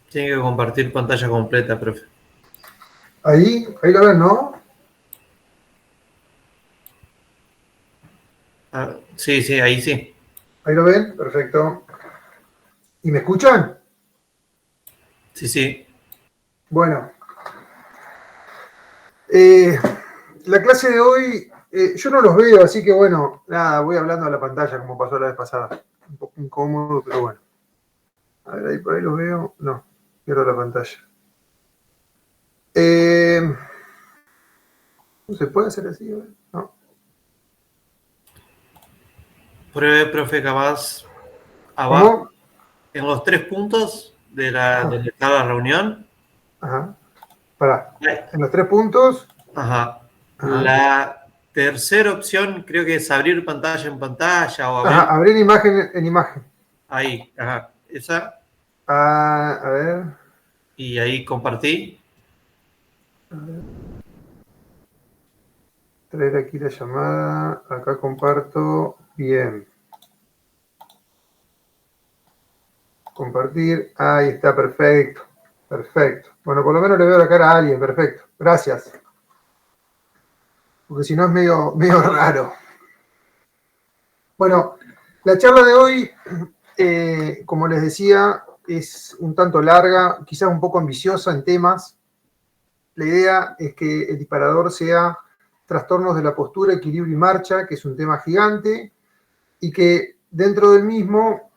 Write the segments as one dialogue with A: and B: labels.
A: Tiene que compartir pantalla completa, profe.
B: Ahí lo ven, ¿no?
A: Ah, sí, sí, ahí sí.
B: Ahí lo ven, perfecto. ¿Y me escuchan?
A: Sí, sí.
B: Bueno, eh, la clase de hoy, yo no los veo, así que bueno, nada, voy hablando a la pantalla como pasó la vez pasada. Un poco incómodo, pero bueno. A ver, ahí por ahí los veo. No, pierdo la pantalla. Eh, ¿No se puede hacer así? No.
A: Pruebe, profe, capaz abajo,
B: ¿Cómo?
A: en los 3 puntos de
B: Ajá,
A: la reunión.
B: ajá. Pará.
A: Ahí.
B: En los 3 puntos.
A: Ajá.
B: Ajá.
A: La tercera opción creo que es abrir pantalla en pantalla o
B: Ajá,
A: abrir
B: abrir imagen en imagen.
A: ahí. Ajá. Esa.
B: Ah, a ver.
A: Y ahí compartí.
B: A ver. Traer aquí la llamada. Acá comparto. Bien. Compartir. Ahí está, perfecto. Perfecto. Bueno, por lo menos le veo la cara a alguien. Perfecto. Gracias. Porque si no es medio raro. Bueno, la charla de hoy, como les decía, es un tanto larga, quizás un poco ambiciosa en temas. La idea es que el disparador sea trastornos de la postura, equilibrio y marcha, que es un tema gigante, y que dentro del mismo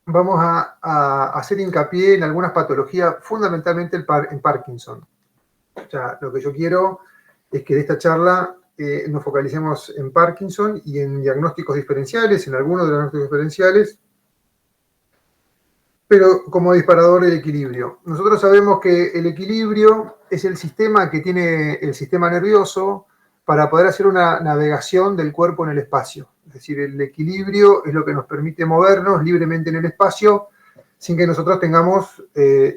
B: vamos a hacer hincapié en algunas patologías, fundamentalmente en Parkinson. O sea, lo que yo quiero es que de esta charla nos focalicemos en Parkinson y en diagnósticos diferenciales, en algunos de los diagnósticos diferenciales, pero como disparador del equilibrio. Nosotros sabemos que el equilibrio es el sistema que tiene el sistema nervioso para poder hacer una navegación del cuerpo en el espacio. Es decir, el equilibrio es lo que nos permite movernos libremente en el espacio sin que nosotros tengamos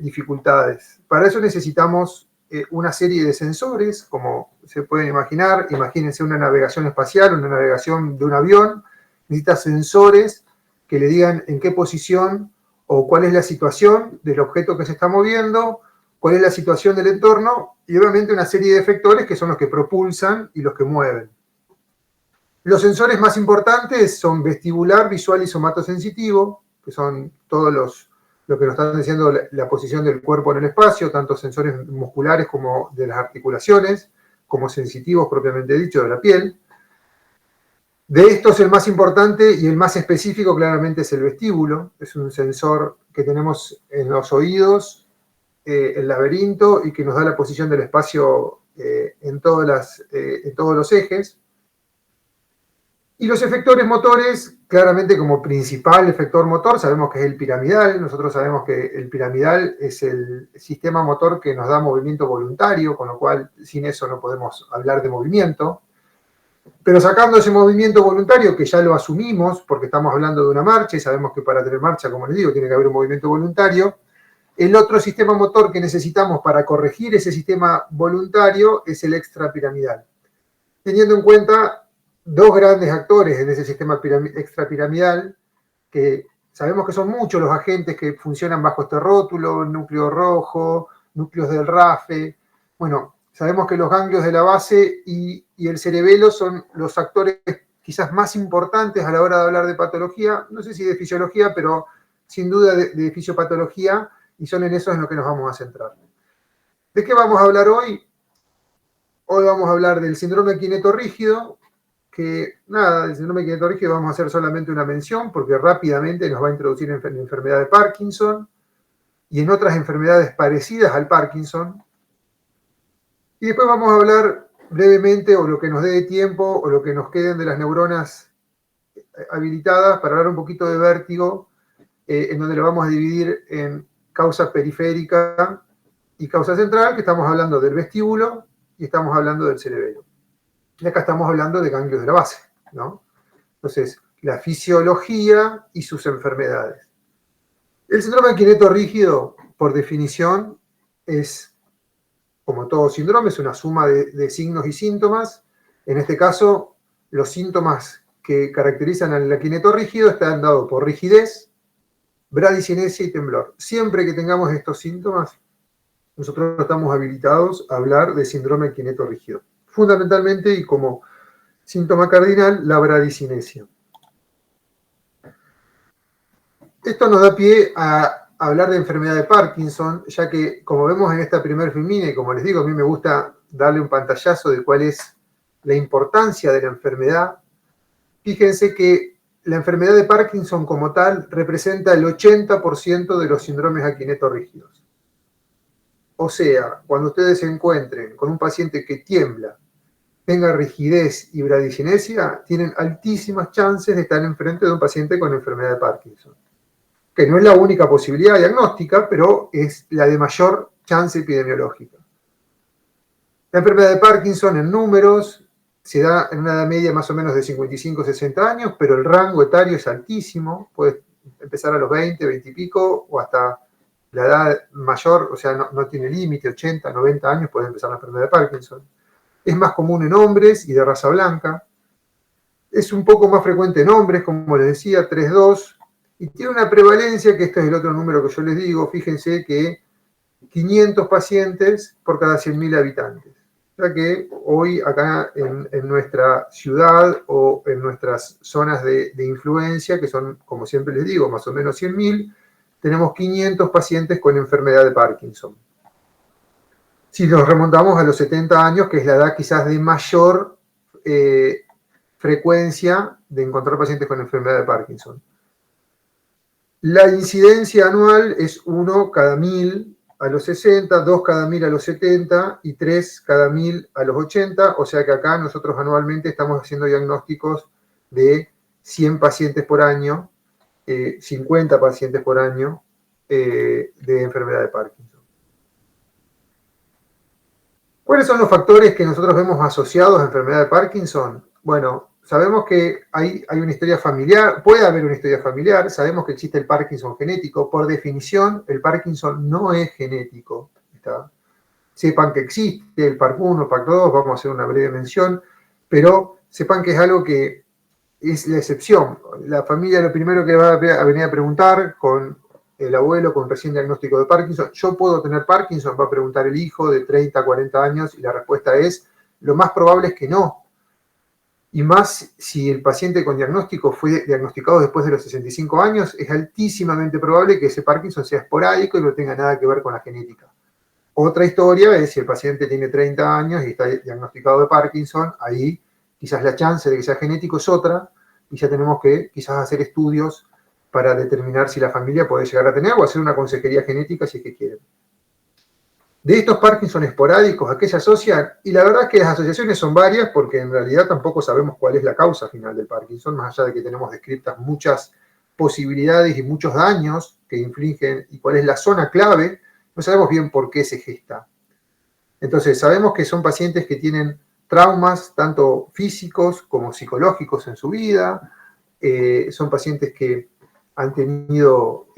B: dificultades. Para eso necesitamos una serie de sensores, como se pueden imaginar. Imagínense una navegación espacial, una navegación de un avión. Necesita sensores que le digan en qué posición o cuál es la situación del objeto que se está moviendo, cuál es la situación del entorno y obviamente una serie de efectores que son los que propulsan y los que mueven. Los sensores más importantes son vestibular, visual y somatosensitivo, que son todos lo que nos están diciendo la posición del cuerpo en el espacio, tanto sensores musculares como de las articulaciones, como sensitivos propiamente dicho de la piel. De estos, el más importante y el más específico claramente es el vestíbulo. Es un sensor que tenemos en los oídos, el laberinto, y que nos da la posición del espacio en todos los ejes. Y los efectores motores, claramente como principal efector motor, sabemos que es el piramidal. Nosotros sabemos que el piramidal es el sistema motor que nos da movimiento voluntario, con lo cual sin eso no podemos hablar de movimiento. Pero sacando ese movimiento voluntario, que ya lo asumimos, porque estamos hablando de una marcha y sabemos que para tener marcha, como les digo, tiene que haber un movimiento voluntario, el otro sistema motor que necesitamos para corregir ese sistema voluntario es el extrapiramidal. Teniendo en cuenta dos grandes actores en ese sistema extrapiramidal, que sabemos que son muchos los agentes que funcionan bajo este rótulo: núcleo rojo, núcleos del RAFE. Bueno, sabemos que los ganglios de la base y el cerebelo son los actores quizás más importantes a la hora de hablar de patología, no sé si de fisiología, pero sin duda de fisiopatología, y son en eso en lo que nos vamos a centrar. ¿De qué vamos a hablar hoy? Hoy vamos a hablar del síndrome quinetorrígido, que nada, del síndrome quinetorrígido vamos a hacer solamente una mención, porque rápidamente nos va a introducir en la enfermedad de Parkinson y en otras enfermedades parecidas al Parkinson. Y después vamos a hablar brevemente, o lo que nos dé de tiempo, o lo que nos queden de las neuronas habilitadas, para hablar un poquito de vértigo, en donde lo vamos a dividir en causa periférica y causa central, que estamos hablando del vestíbulo y estamos hablando del cerebelo. Y acá estamos hablando de ganglios de la base, ¿no? Entonces, la fisiología y sus enfermedades. El síndrome quinetorrígido, por definición, es, como todo síndrome, es una suma de signos y síntomas. En este caso, los síntomas que caracterizan al quinetorrígido están dados por rigidez, bradicinesia y temblor. Siempre que tengamos estos síntomas, nosotros estamos habilitados a hablar de síndrome quinetorrígido. Fundamentalmente y como síntoma cardinal, la bradicinesia. Esto nos da pie a hablar de enfermedad de Parkinson, ya que, como vemos en esta primer filmina, y como les digo, a mí me gusta darle un pantallazo de cuál es la importancia de la enfermedad. Fíjense que la enfermedad de Parkinson como tal representa el 80% de los síndromes aquinetorrígidos. O sea, cuando ustedes se encuentren con un paciente que tiembla, tenga rigidez y bradicinesia, tienen altísimas chances de estar enfrente de un paciente con enfermedad de Parkinson. Que no es la única posibilidad diagnóstica, pero es la de mayor chance epidemiológica. La enfermedad de Parkinson en números se da en una edad media más o menos de 55-60 años, pero el rango etario es altísimo, puede empezar a los 20, 20 y pico, o hasta la edad mayor, o sea, no tiene límite, 80, 90 años puede empezar la enfermedad de Parkinson. Es más común en hombres y de raza blanca. Es un poco más frecuente en hombres, como les decía, 3,2, y tiene una prevalencia, que este es el otro número que yo les digo, fíjense que 500 pacientes por cada 100.000 habitantes. O sea que hoy acá en nuestra ciudad o en nuestras zonas de influencia, que son, como siempre les digo, más o menos 100.000, tenemos 500 pacientes con enfermedad de Parkinson. Si nos remontamos a los 70 años, que es la edad quizás de mayor frecuencia de encontrar pacientes con enfermedad de Parkinson. La incidencia anual es 1 cada 1.000 a los 60, 2 cada 1.000 a los 70 y 3 cada 1.000 a los 80, o sea que acá nosotros anualmente estamos haciendo diagnósticos de 100 pacientes por año, 50 pacientes por año de enfermedad de Parkinson. ¿Cuáles son los factores que nosotros vemos asociados a enfermedad de Parkinson? Bueno, sabemos que hay una historia familiar, puede haber una historia familiar, sabemos que existe el Parkinson genético. Por definición, el Parkinson no es genético. ¿Está? Sepan que existe el PARC1, PARC2, vamos a hacer una breve mención, pero sepan que es algo que es la excepción. La familia lo primero que va a venir a preguntar con el abuelo con recién diagnóstico de Parkinson, ¿yo puedo tener Parkinson? Va a preguntar el hijo de 30, 40 años y la respuesta es, lo más probable es que no. Y más si el paciente con diagnóstico fue diagnosticado después de los 65 años, es altísimamente probable que ese Parkinson sea esporádico y no tenga nada que ver con la genética. Otra historia es si el paciente tiene 30 años y está diagnosticado de Parkinson, ahí quizás la chance de que sea genético es otra, y ya tenemos que quizás hacer estudios para determinar si la familia puede llegar a tener o hacer una consejería genética si es que quieren. De estos Parkinson esporádicos, ¿a qué se asocian? Y la verdad es que las asociaciones son varias porque en realidad tampoco sabemos cuál es la causa final del Parkinson, más allá de que tenemos descritas muchas posibilidades y muchos daños que infligen y cuál es la zona clave, no sabemos bien por qué se gesta. Entonces, sabemos que son pacientes que tienen traumas tanto físicos como psicológicos en su vida, son pacientes que han tenido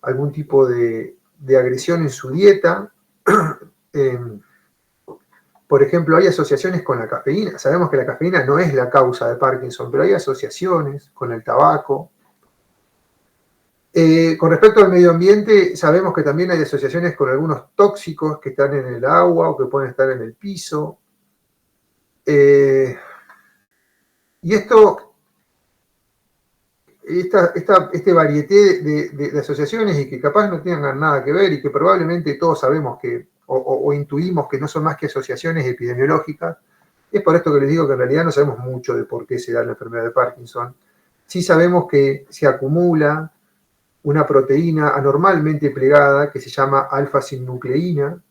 B: algún tipo de agresión en su dieta. Por ejemplo, hay asociaciones con la cafeína. Sabemos que la cafeína no es la causa de Parkinson, pero hay asociaciones con el tabaco. Con respecto al medio ambiente, sabemos que también hay asociaciones con algunos tóxicos que están en el agua o que pueden estar en el piso. Y este varieté de asociaciones y que capaz no tengan nada que ver y que probablemente todos sabemos que, o intuimos que no son más que asociaciones epidemiológicas, es por esto que les digo que en realidad no sabemos mucho de por qué se da la enfermedad de Parkinson. Sí sabemos que se acumula una proteína anormalmente plegada que se llama alfa-sinucleína.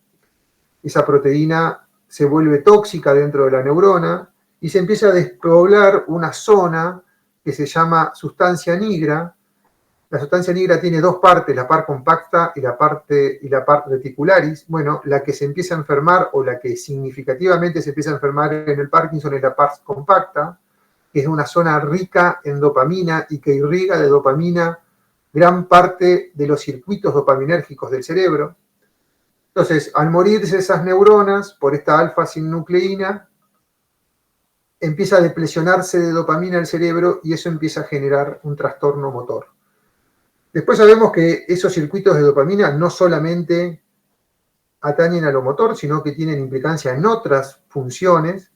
B: Esa proteína se vuelve tóxica dentro de la neurona y se empieza a despoblar una zona que se llama sustancia nigra. La sustancia nigra tiene dos partes, la par compacta y la par reticularis. Bueno, la que se empieza a enfermar o la que significativamente se empieza a enfermar en el Parkinson es la par compacta, que es una zona rica en dopamina y que irriga de dopamina gran parte de los circuitos dopaminérgicos del cerebro. Entonces, al morirse esas neuronas por esta alfa-sinucleína, empieza a deplecionarse de dopamina el cerebro y eso empieza a generar un trastorno motor. Después sabemos que esos circuitos de dopamina no solamente atañen a lo motor, sino que tienen implicancia en otras funciones,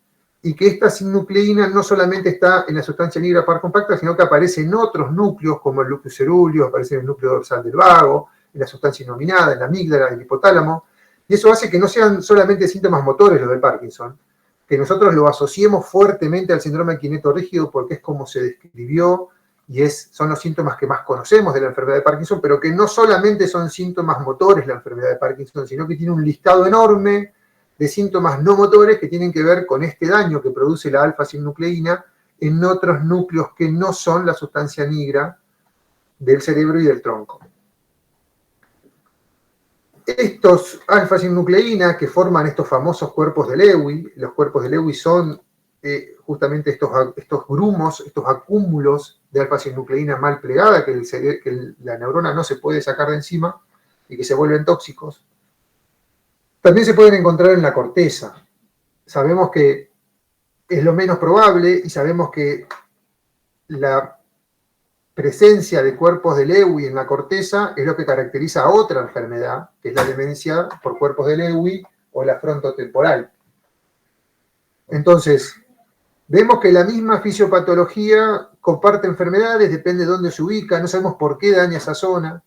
B: y que esta sinnucleína no solamente está en la sustancia negra par compacta, sino que aparece en otros núcleos, como el núcleo cerúleo, aparece en el núcleo dorsal del vago, en la sustancia innominada, en la amígdala, en el hipotálamo, y eso hace que no sean solamente síntomas motores los de Parkinson, que nosotros lo asociemos fuertemente al síndrome quineto-rígido porque es como se describió y son los síntomas que más conocemos de la enfermedad de Parkinson, pero que no solamente son síntomas motores la enfermedad de Parkinson, sino que tiene un listado enorme de síntomas no motores que tienen que ver con este daño que produce la alfa-sinnucleína en otros núcleos que no son la sustancia negra del cerebro y del tronco. Estos alfa-sinnucleína que forman estos famosos cuerpos de Lewy, los cuerpos de Lewy son justamente estos grumos, estos acúmulos de alfa-sinnucleína mal plegada que la neurona no se puede sacar de encima y que se vuelven tóxicos. También se pueden encontrar en la corteza. Sabemos que es lo menos probable y sabemos que la presencia de cuerpos de Lewy en la corteza es lo que caracteriza a otra enfermedad, que es la demencia por cuerpos de Lewy o la frontotemporal. Entonces, vemos que la misma fisiopatología comparte enfermedades, depende de dónde se ubica, no sabemos por qué daña esa zona.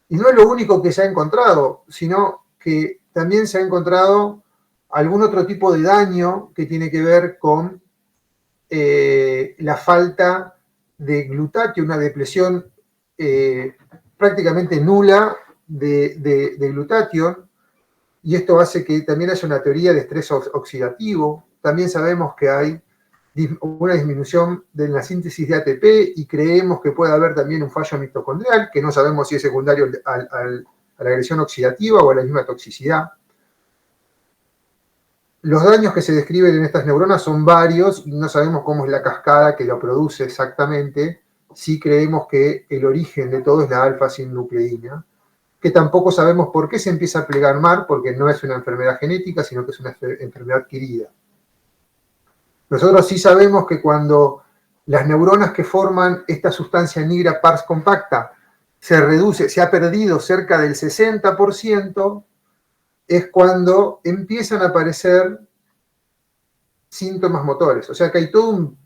B: Y no es lo único que se ha encontrado, sino que también se ha encontrado algún otro tipo de daño que tiene que ver con la falta de glutatio, una depresión prácticamente nula de glutatión, y esto hace que también haya una teoría de estrés oxidativo. También sabemos que hay una disminución de la síntesis de ATP y creemos que puede haber también un fallo mitocondrial, que no sabemos si es secundario a la agresión oxidativa o a la misma toxicidad. Los daños que se describen en estas neuronas son varios y no sabemos cómo es la cascada que lo produce exactamente. Sí creemos que el origen de todo es la alfa-sinnucleína, que tampoco sabemos por qué se empieza a plegar mal, porque no es una enfermedad genética, sino que es una enfermedad adquirida. Nosotros sí sabemos que cuando las neuronas que forman esta sustancia negra pars compacta se reduce, se ha perdido cerca del 60%, es cuando empiezan a aparecer síntomas motores. O sea que hay todo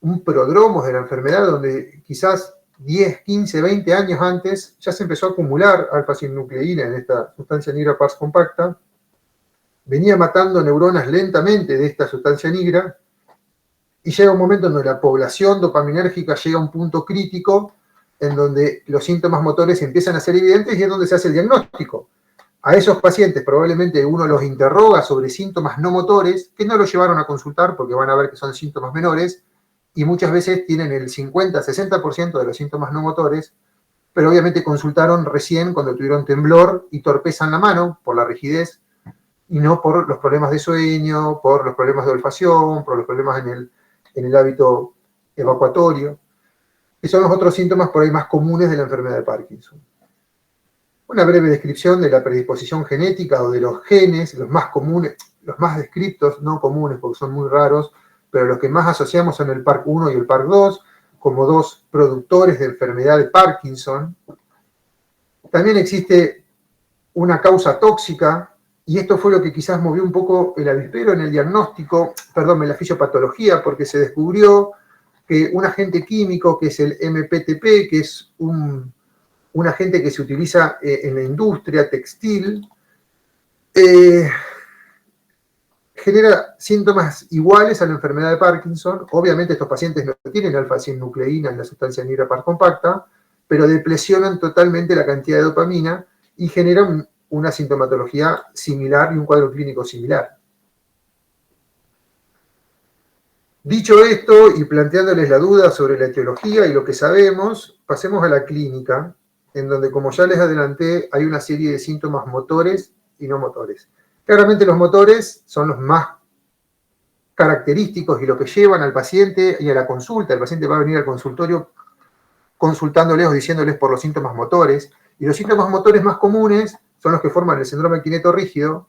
B: un prodromo de la enfermedad donde quizás 10, 15, 20 años antes ya se empezó a acumular alfa-sinnucleína en esta sustancia negra pars compacta, venía matando neuronas lentamente de esta sustancia negra, y llega un momento en donde la población dopaminérgica llega a un punto crítico en donde los síntomas motores empiezan a ser evidentes y es donde se hace el diagnóstico. A esos pacientes probablemente uno los interroga sobre síntomas no motores que no los llevaron a consultar porque van a ver que son síntomas menores y muchas veces tienen el 50-60% de los síntomas no motores, pero obviamente consultaron recién cuando tuvieron temblor y torpeza en la mano por la rigidez y no por los problemas de sueño, por los problemas de olfacción, por los problemas en el hábito evacuatorio, que son los otros síntomas por ahí más comunes de la enfermedad de Parkinson. Una breve descripción de la predisposición genética o de los genes, los más comunes, los más descriptos, no comunes porque son muy raros, pero los que más asociamos son el PARC1 y el PARC2, como dos productores de enfermedad de Parkinson. También existe una causa tóxica, y esto fue lo que quizás movió un poco el avispero en el diagnóstico, en la fisiopatología, porque se descubrió que un agente químico, que es el MPTP, que es un agente que se utiliza en la industria textil, genera síntomas iguales a la enfermedad de Parkinson. Obviamente estos pacientes no tienen alfa-sinnucleína en la sustancia negra par compacta, pero deplesionan totalmente la cantidad de dopamina y generan una sintomatología similar y un cuadro clínico similar. Dicho esto y planteándoles la duda sobre la etiología y lo que sabemos, pasemos a la clínica, en donde, como ya les adelanté, hay una serie de síntomas motores y no motores. Claramente los motores son los más característicos y lo que llevan al paciente y a la consulta. El paciente va a venir al consultorio consultándoles o diciéndoles por los síntomas motores, y los síntomas motores más comunes son los que forman el síndrome quineto-rígido,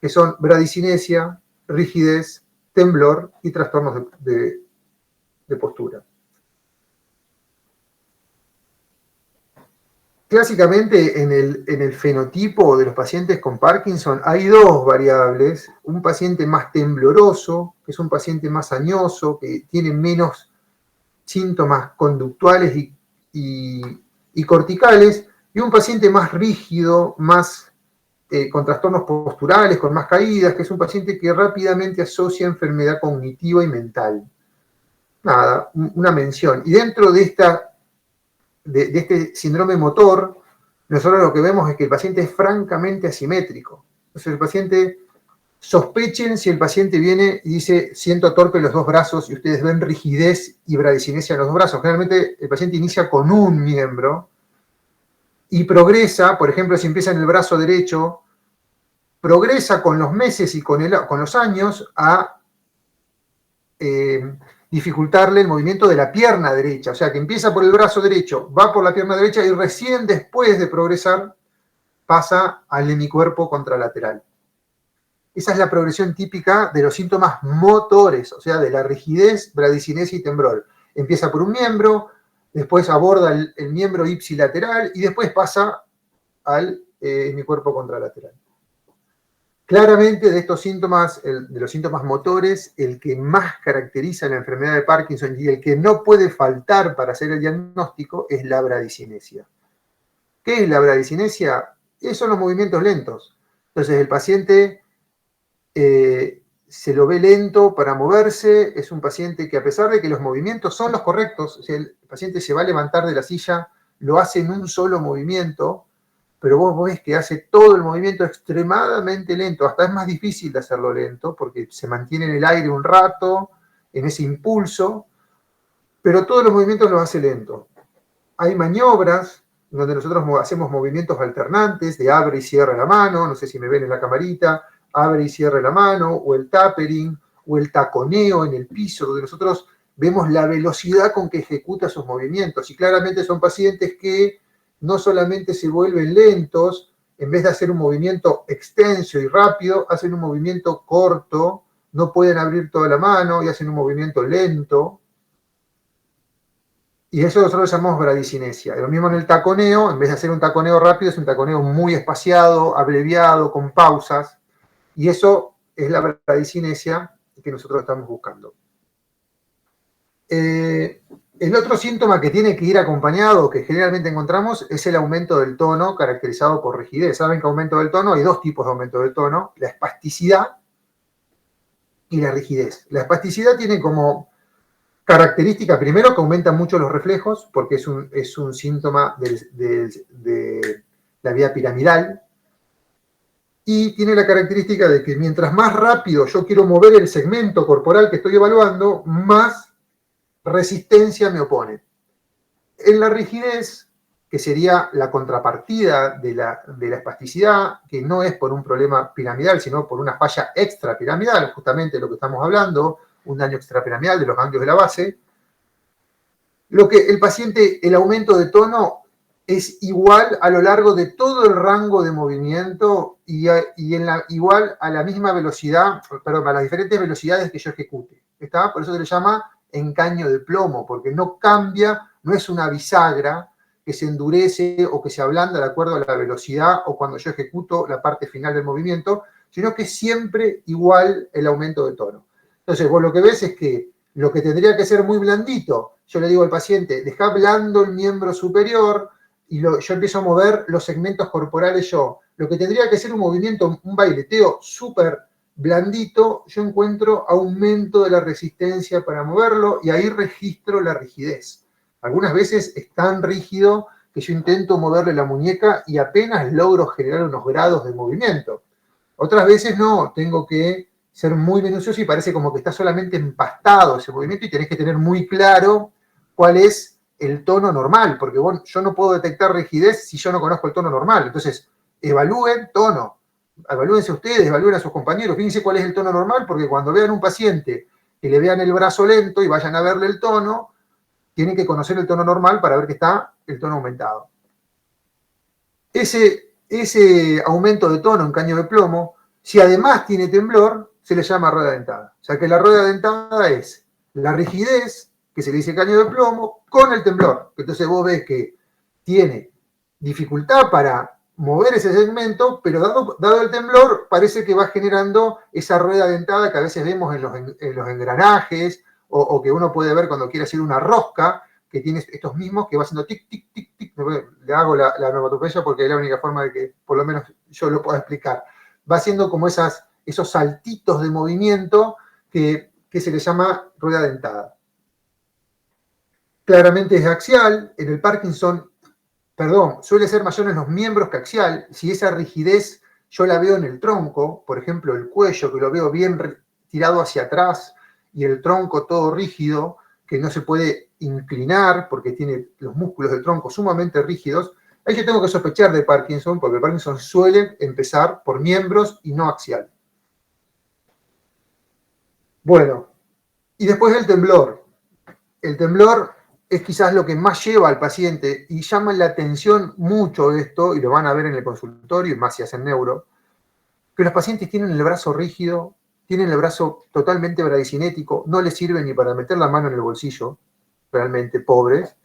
B: que son bradicinesia, rigidez, temblor y trastornos de postura. clásicamente en el fenotipo de los pacientes con Parkinson hay dos variables. Un paciente más tembloroso, que es un paciente más añoso, que tiene menos síntomas conductuales y corticales, y un paciente más rígido, más con trastornos posturales, con más caídas, que es un paciente que rápidamente asocia enfermedad cognitiva y mental. Nada, una mención. Y dentro de este síndrome motor, nosotros lo que vemos es que el paciente es francamente asimétrico. Entonces el paciente, sospechen si el paciente viene y dice, siento torpe los dos brazos, y ustedes ven rigidez y bradicinesia en los dos brazos. Generalmente el paciente inicia con un miembro y progresa, por ejemplo, si empieza en el brazo derecho, progresa con los meses y con los años a dificultarle el movimiento de la pierna derecha, o sea que empieza por el brazo derecho, va por la pierna derecha y recién después de progresar pasa al hemicuerpo contralateral. Esa es la progresión típica de los síntomas motores, o sea, de la rigidez, bradicinesia y temblor. Empieza por un miembro, después aborda el miembro ipsilateral y después pasa al hemicuerpo contralateral. Claramente de estos síntomas, de los síntomas motores, el que más caracteriza la enfermedad de Parkinson y el que no puede faltar para hacer el diagnóstico es la bradicinesia. ¿Qué es la bradicinesia? Son los movimientos lentos. Entonces el paciente se lo ve lento para moverse, es un paciente que a pesar de que los movimientos son los correctos, o sea, el paciente se va a levantar de la silla, lo hace en un solo movimiento, pero vos ves que hace todo el movimiento extremadamente lento, hasta es más difícil de hacerlo lento, porque se mantiene en el aire un rato, en ese impulso, pero todos los movimientos los hace lento. Hay maniobras donde nosotros hacemos movimientos alternantes, de abre y cierra la mano, no sé si me ven en la camarita, abre y cierra la mano, o el tapering, o el taconeo en el piso, donde nosotros vemos la velocidad con que ejecuta sus movimientos, y claramente son pacientes que no solamente se vuelven lentos, en vez de hacer un movimiento extenso y rápido, hacen un movimiento corto, no pueden abrir toda la mano y hacen un movimiento lento. Y eso nosotros llamamos bradicinesia. Lo mismo en el taconeo, en vez de hacer un taconeo rápido, es un taconeo muy espaciado, abreviado, con pausas. Y eso es la bradicinesia que nosotros estamos buscando. El otro síntoma que tiene que ir acompañado, que generalmente encontramos, es el aumento del tono caracterizado por rigidez. Saben que aumento del tono, hay dos tipos de aumento del tono, la espasticidad y la rigidez. La espasticidad tiene como característica, primero, que aumentan mucho los reflejos, porque es un síntoma de la vía piramidal, y tiene la característica de que mientras más rápido yo quiero mover el segmento corporal que estoy evaluando, más resistencia me opone. En la rigidez, que sería la contrapartida de la espasticidad, que no es por un problema piramidal, sino por una falla extrapiramidal, justamente lo que estamos hablando, un daño extrapiramidal de los ganglios de la base, lo que el paciente, el aumento de tono es igual a lo largo de todo el rango de movimiento y igual a la misma velocidad, perdón, a las diferentes velocidades que yo ejecute. ¿Está? Por eso se le llama encaño de plomo, porque no cambia, no es una bisagra que se endurece o que se ablanda de acuerdo a la velocidad o cuando yo ejecuto la parte final del movimiento, sino que es siempre igual el aumento de tono. Entonces, vos lo que ves es que lo que tendría que ser muy blandito, yo le digo al paciente, deja blando el miembro superior y yo empiezo a mover los segmentos corporales yo. Lo que tendría que ser un movimiento, un baileteo súper blandito, yo encuentro aumento de la resistencia para moverlo y ahí registro la rigidez. Algunas veces es tan rígido que yo intento moverle la muñeca y apenas logro generar unos grados de movimiento. Otras veces no, tengo que ser muy minucioso y parece como que está solamente empastado ese movimiento y tenés que tener muy claro cuál es el tono normal, porque bueno, yo no puedo detectar rigidez si yo no conozco el tono normal. Entonces, evalúen tono. Evalúense ustedes, evalúen a sus compañeros, fíjense cuál es el tono normal, porque cuando vean un paciente que le vean el brazo lento y vayan a verle el tono, tienen que conocer el tono normal para ver que está el tono aumentado. Ese aumento de tono en caño de plomo, si además tiene temblor, se le llama rueda dentada. O sea que la rueda dentada es la rigidez, que se le dice caño de plomo, con el temblor. Entonces vos ves que tiene dificultad para mover ese segmento, pero dado el temblor, parece que va generando esa rueda dentada que a veces vemos en los engranajes, o que uno puede ver cuando quiere hacer una rosca, que tiene estos mismos que va haciendo tic, tic, tic, tic. Le hago la onomatopeya porque es la única forma de que por lo menos yo lo pueda explicar. Va haciendo como esos saltitos de movimiento que se le llama rueda dentada. Claramente es axial, en el Parkinson, suele ser mayor en los miembros que axial. Si esa rigidez yo la veo en el tronco, por ejemplo el cuello, que lo veo bien tirado hacia atrás, y el tronco todo rígido, que no se puede inclinar porque tiene los músculos del tronco sumamente rígidos, ahí yo tengo que sospechar de Parkinson, porque el Parkinson suele empezar por miembros y no axial. Bueno, y después el temblor. El temblor es quizás lo que más lleva al paciente y llama la atención mucho esto, y lo van a ver en el consultorio, y más si hacen neuro, que los pacientes tienen el brazo rígido, tienen el brazo totalmente bradicinético, no les sirve ni para meter la mano en el bolsillo, realmente pobres,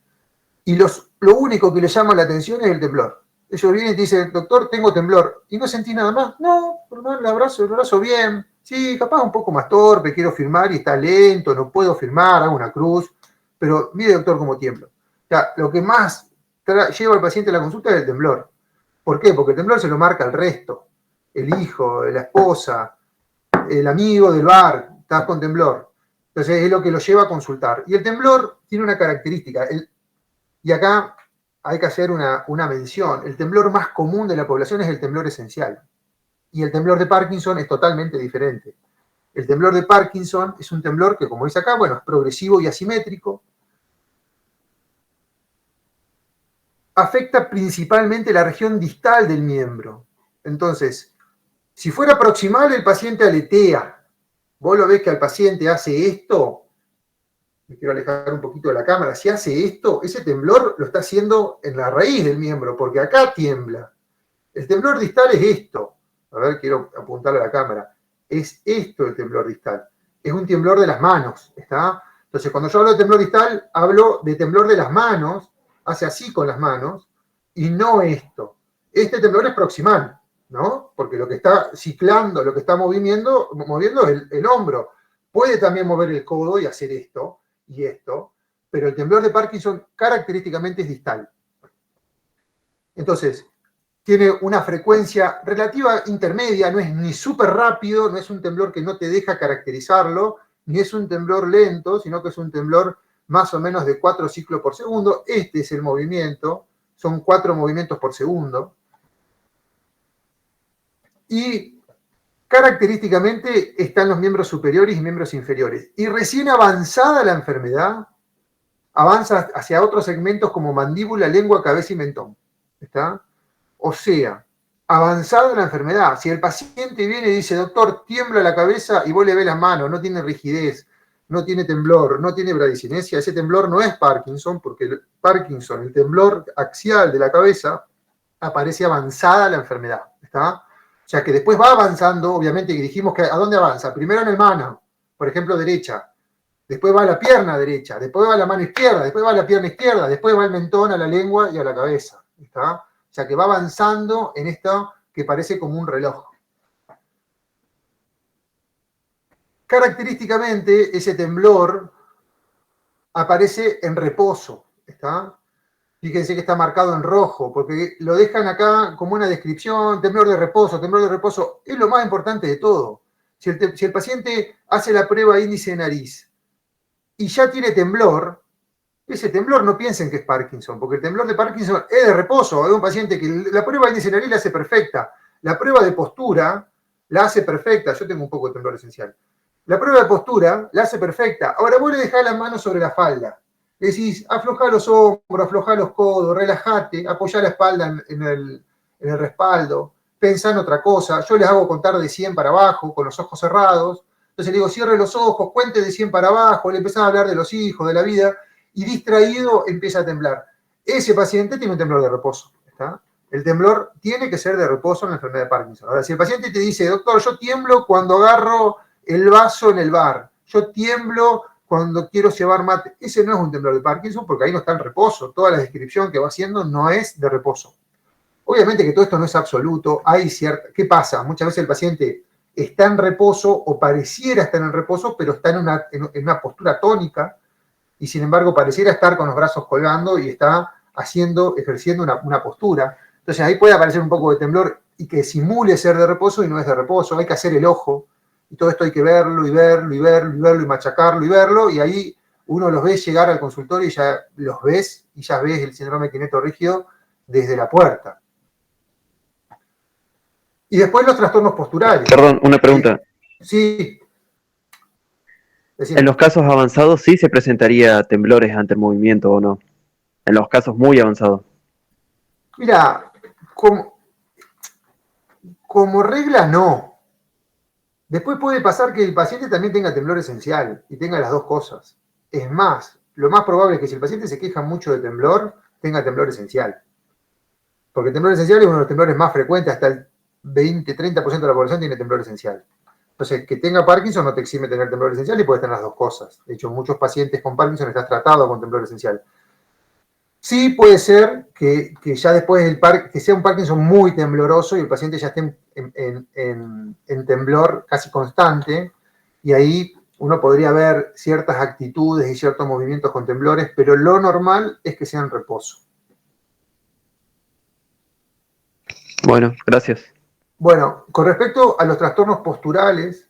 B: y lo único que les llama la atención es el temblor. Ellos vienen y te dicen, doctor, tengo temblor, y no sentí nada más. No, el brazo bien, sí, capaz un poco más torpe, quiero firmar y está lento, no puedo firmar, hago una cruz, pero mire, doctor, cómo tiemblo. O sea, lo que más lleva al paciente a la consulta es el temblor. ¿Por qué? Porque el temblor se lo marca el resto. El hijo, la esposa, el amigo del bar, estás con temblor. Entonces es lo que lo lleva a consultar. Y el temblor tiene una característica, y acá hay que hacer una mención. El temblor más común de la población es el temblor esencial. Y el temblor de Parkinson es totalmente diferente. El temblor de Parkinson es un temblor que, como dice acá, bueno, es progresivo y asimétrico. Afecta principalmente la región distal del miembro. Entonces, si fuera proximal, el paciente aletea. Vos lo ves que al paciente hace esto, me quiero alejar un poquito de la cámara, si hace esto, ese temblor lo está haciendo en la raíz del miembro, porque acá tiembla. El temblor distal es esto. A ver, quiero apuntarle a la cámara. Es esto el temblor distal. Es un temblor de las manos, ¿está? Entonces, cuando yo hablo de temblor distal, hablo de temblor de las manos, hace así con las manos, y no esto. Este temblor es proximal, ¿no? Porque lo que está ciclando, lo que está moviendo es el hombro. Puede también mover el codo y hacer esto y esto, pero el temblor de Parkinson característicamente es distal. Entonces, tiene una frecuencia relativa intermedia, no es ni súper rápido, no es un temblor que no te deja caracterizarlo, ni es un temblor lento, sino que es un temblor más o menos de 4 ciclos por segundo. Este es el movimiento, son 4 movimientos por segundo. Y característicamente están los miembros superiores y miembros inferiores. Y recién avanzada la enfermedad, avanza hacia otros segmentos como mandíbula, lengua, cabeza y mentón. ¿Está? O sea, avanzada la enfermedad. Si el paciente viene y dice, doctor, tiembla la cabeza, y vos le ves las manos, no tiene rigidez, no tiene temblor, no tiene bradicinesia, ese temblor no es Parkinson, porque el Parkinson, el temblor axial de la cabeza, aparece avanzada la enfermedad. ¿Está? O sea que después va avanzando, obviamente, que dijimos que ¿a dónde avanza? Primero en el mano, por ejemplo, derecha. Después va a la pierna derecha, después va a la mano izquierda, después va a la pierna izquierda, después va al mentón, a la lengua y a la cabeza. ¿Está? O sea que va avanzando en esto que parece como un reloj. Característicamente, ese temblor aparece en reposo. ¿Está? Fíjense que está marcado en rojo, porque lo dejan acá como una descripción, temblor de reposo, es lo más importante de todo. Si el paciente hace la prueba índice de nariz y ya tiene temblor, ese temblor no piensen que es Parkinson, porque el temblor de Parkinson es de reposo, es un paciente que la prueba índice de nariz la hace perfecta, la prueba de postura la hace perfecta, yo tengo un poco de temblor esencial, la prueba de postura la hace perfecta, ahora vos le dejás las manos sobre la falda, le decís, aflojá los hombros, aflojá los codos, relájate, apoyá la espalda en el respaldo, pensá en otra cosa, yo les hago contar de 100 para abajo, con los ojos cerrados, entonces le digo, cierre los ojos, cuente de 100 para abajo, le empezás a hablar de los hijos, de la vida, y distraído empieza a temblar. Ese paciente tiene un temblor de reposo. ¿Está? El temblor tiene que ser de reposo en la enfermedad de Parkinson. Ahora, si el paciente te dice, doctor, yo tiemblo cuando agarro el vaso en el bar, yo tiemblo cuando quiero llevar mate, ese no es un temblor de Parkinson porque ahí no está en reposo. Toda la descripción que va haciendo no es de reposo. Obviamente que todo esto no es absoluto, hay cierta... ¿Qué pasa? Muchas veces el paciente está en reposo o pareciera estar en reposo, pero está en una postura tónica y sin embargo pareciera estar con los brazos colgando y está ejerciendo una postura. Entonces ahí puede aparecer un poco de temblor y que simule ser de reposo y no es de reposo. Hay que hacer el ojo y todo esto hay que verlo y verlo y verlo y verlo y machacarlo y verlo y ahí uno los ve llegar al consultorio y ya los ves y ya ves el síndrome quineto-rígido desde la puerta. Y después los trastornos posturales.
C: Perdón, una pregunta.
B: Sí.
C: ¿En los casos avanzados sí se presentaría temblores ante el movimiento o no? En los casos muy avanzados.
B: Mira, como regla no. Después puede pasar que el paciente también tenga temblor esencial y tenga las dos cosas. Es más, lo más probable es que si el paciente se queja mucho de temblor, tenga temblor esencial. Porque el temblor esencial es uno de los temblores más frecuentes, hasta el 20-30% de la población tiene temblor esencial. Entonces, que tenga Parkinson no te exime tener temblor esencial y puedes tener las dos cosas. De hecho, muchos pacientes con Parkinson están tratados con temblor esencial. Sí puede ser que ya después que sea un Parkinson muy tembloroso y el paciente ya esté en temblor casi constante y ahí uno podría ver ciertas actitudes y ciertos movimientos con temblores, pero lo normal es que sea en reposo.
C: Bueno, gracias.
B: Bueno, con respecto a los trastornos posturales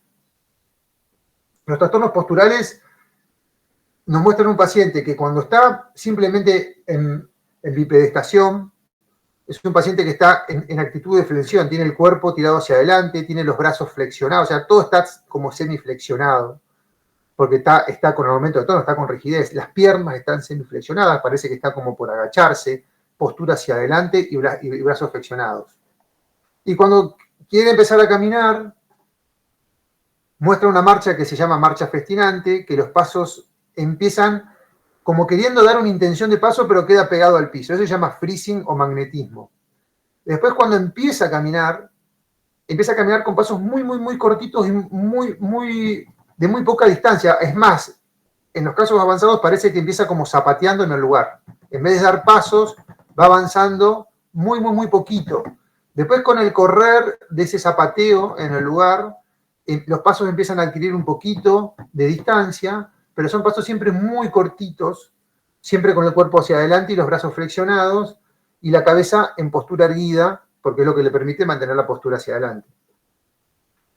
B: nos muestran un paciente que cuando está simplemente en bipedestación, es un paciente que está en actitud de flexión, tiene el cuerpo tirado hacia adelante, tiene los brazos flexionados, o sea, todo está como semiflexionado, porque está con el aumento de tono, está con rigidez, las piernas están semiflexionadas, parece que está como por agacharse, postura hacia adelante y brazos flexionados. Y cuando quiere empezar a caminar, muestra una marcha que se llama marcha festinante, que los pasos empiezan como queriendo dar una intención de paso, pero queda pegado al piso. Eso se llama freezing o magnetismo. Después, cuando empieza a caminar con pasos muy, muy, muy cortitos y de muy poca distancia. Es más, en los casos avanzados parece que empieza como zapateando en el lugar. En vez de dar pasos, va avanzando muy, muy, muy poquito. Después, con el correr de ese zapateo en el lugar, los pasos empiezan a adquirir un poquito de distancia, pero son pasos siempre muy cortitos, siempre con el cuerpo hacia adelante y los brazos flexionados, y la cabeza en postura erguida, porque es lo que le permite mantener la postura hacia adelante.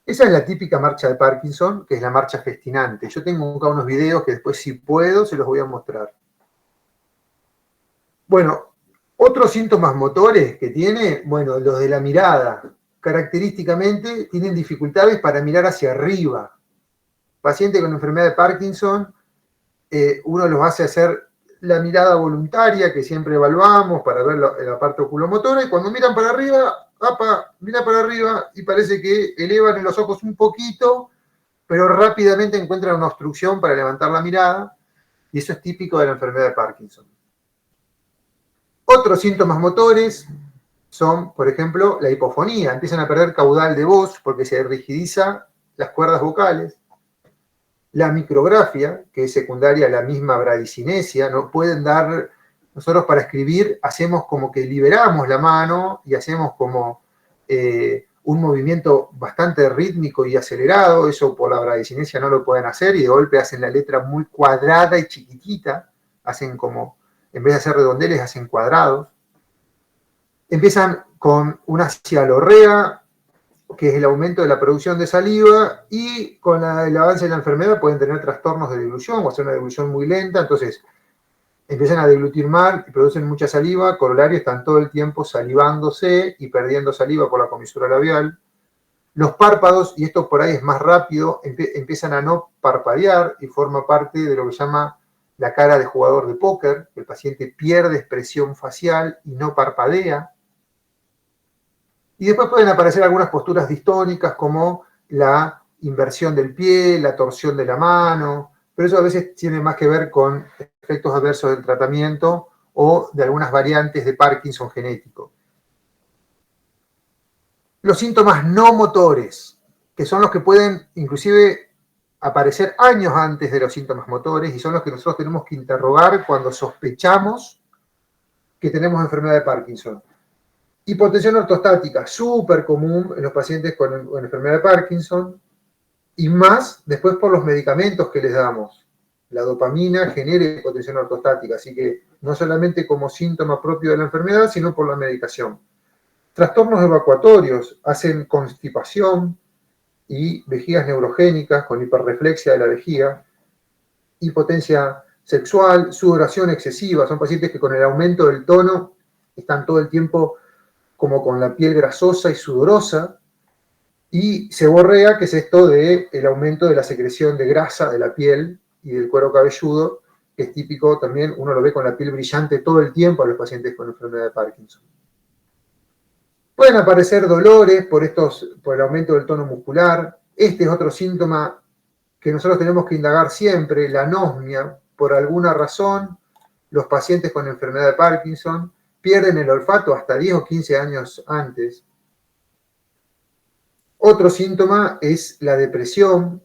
B: Esa es la típica marcha de Parkinson, que es la marcha festinante. Yo tengo acá unos videos que después, si puedo, se los voy a mostrar. Bueno, otros síntomas motores que tiene, bueno, los de la mirada. Característicamente tienen dificultades para mirar hacia arriba. Paciente con enfermedad de Parkinson, uno los hace hacer la mirada voluntaria que siempre evaluamos para ver la parte oculomotora, y cuando miran para arriba, mira para arriba y parece que elevan los ojos un poquito, pero rápidamente encuentran una obstrucción para levantar la mirada, y eso es típico de la enfermedad de Parkinson. Otros síntomas motores son, por ejemplo, la hipofonía. Empiezan a perder caudal de voz porque se rigidiza las cuerdas vocales. La micrografia, que es secundaria a la misma bradicinesia, no pueden dar, nosotros para escribir hacemos como que liberamos la mano y hacemos como un movimiento bastante rítmico y acelerado, eso por la bradicinesia no lo pueden hacer y de golpe hacen la letra muy cuadrada y chiquitita, hacen como, en vez de hacer redondeles, hacen cuadrados. Empiezan con una cialorrea, que es el aumento de la producción de saliva, y con el avance de la enfermedad pueden tener trastornos de deglución o hacer una deglución muy lenta, entonces empiezan a deglutir mal y producen mucha saliva, corolario, están todo el tiempo salivándose y perdiendo saliva por la comisura labial. Los párpados, y esto por ahí es más rápido, empiezan a no parpadear y forma parte de lo que se llama la cara de jugador de póker, el paciente pierde expresión facial y no parpadea. Y después pueden aparecer algunas posturas distónicas como la inversión del pie, la torsión de la mano, pero eso a veces tiene más que ver con efectos adversos del tratamiento o de algunas variantes de Parkinson genético. Los síntomas no motores, que son los que pueden inclusive aparecer años antes de los síntomas motores y son los que nosotros tenemos que interrogar cuando sospechamos que tenemos enfermedad de Parkinson. Hipotensión ortostática, súper común en los pacientes con enfermedad de Parkinson, y más después por los medicamentos que les damos. La dopamina genera hipotensión ortostática, así que no solamente como síntoma propio de la enfermedad, sino por la medicación. Trastornos evacuatorios hacen constipación y vejigas neurogénicas con hiperreflexia de la vejiga, impotencia sexual, sudoración excesiva. Son pacientes que con el aumento del tono están todo el tiempo como con la piel grasosa y sudorosa, y seborrea, que es esto del aumento de la secreción de grasa de la piel y del cuero cabelludo, que es típico también, uno lo ve con la piel brillante todo el tiempo a los pacientes con enfermedad de Parkinson. Pueden aparecer dolores por el aumento del tono muscular. Este es otro síntoma que nosotros tenemos que indagar siempre, la anosmia. Por alguna razón, los pacientes con enfermedad de Parkinson pierden el olfato hasta 10 o 15 años antes. Otro síntoma es la depresión.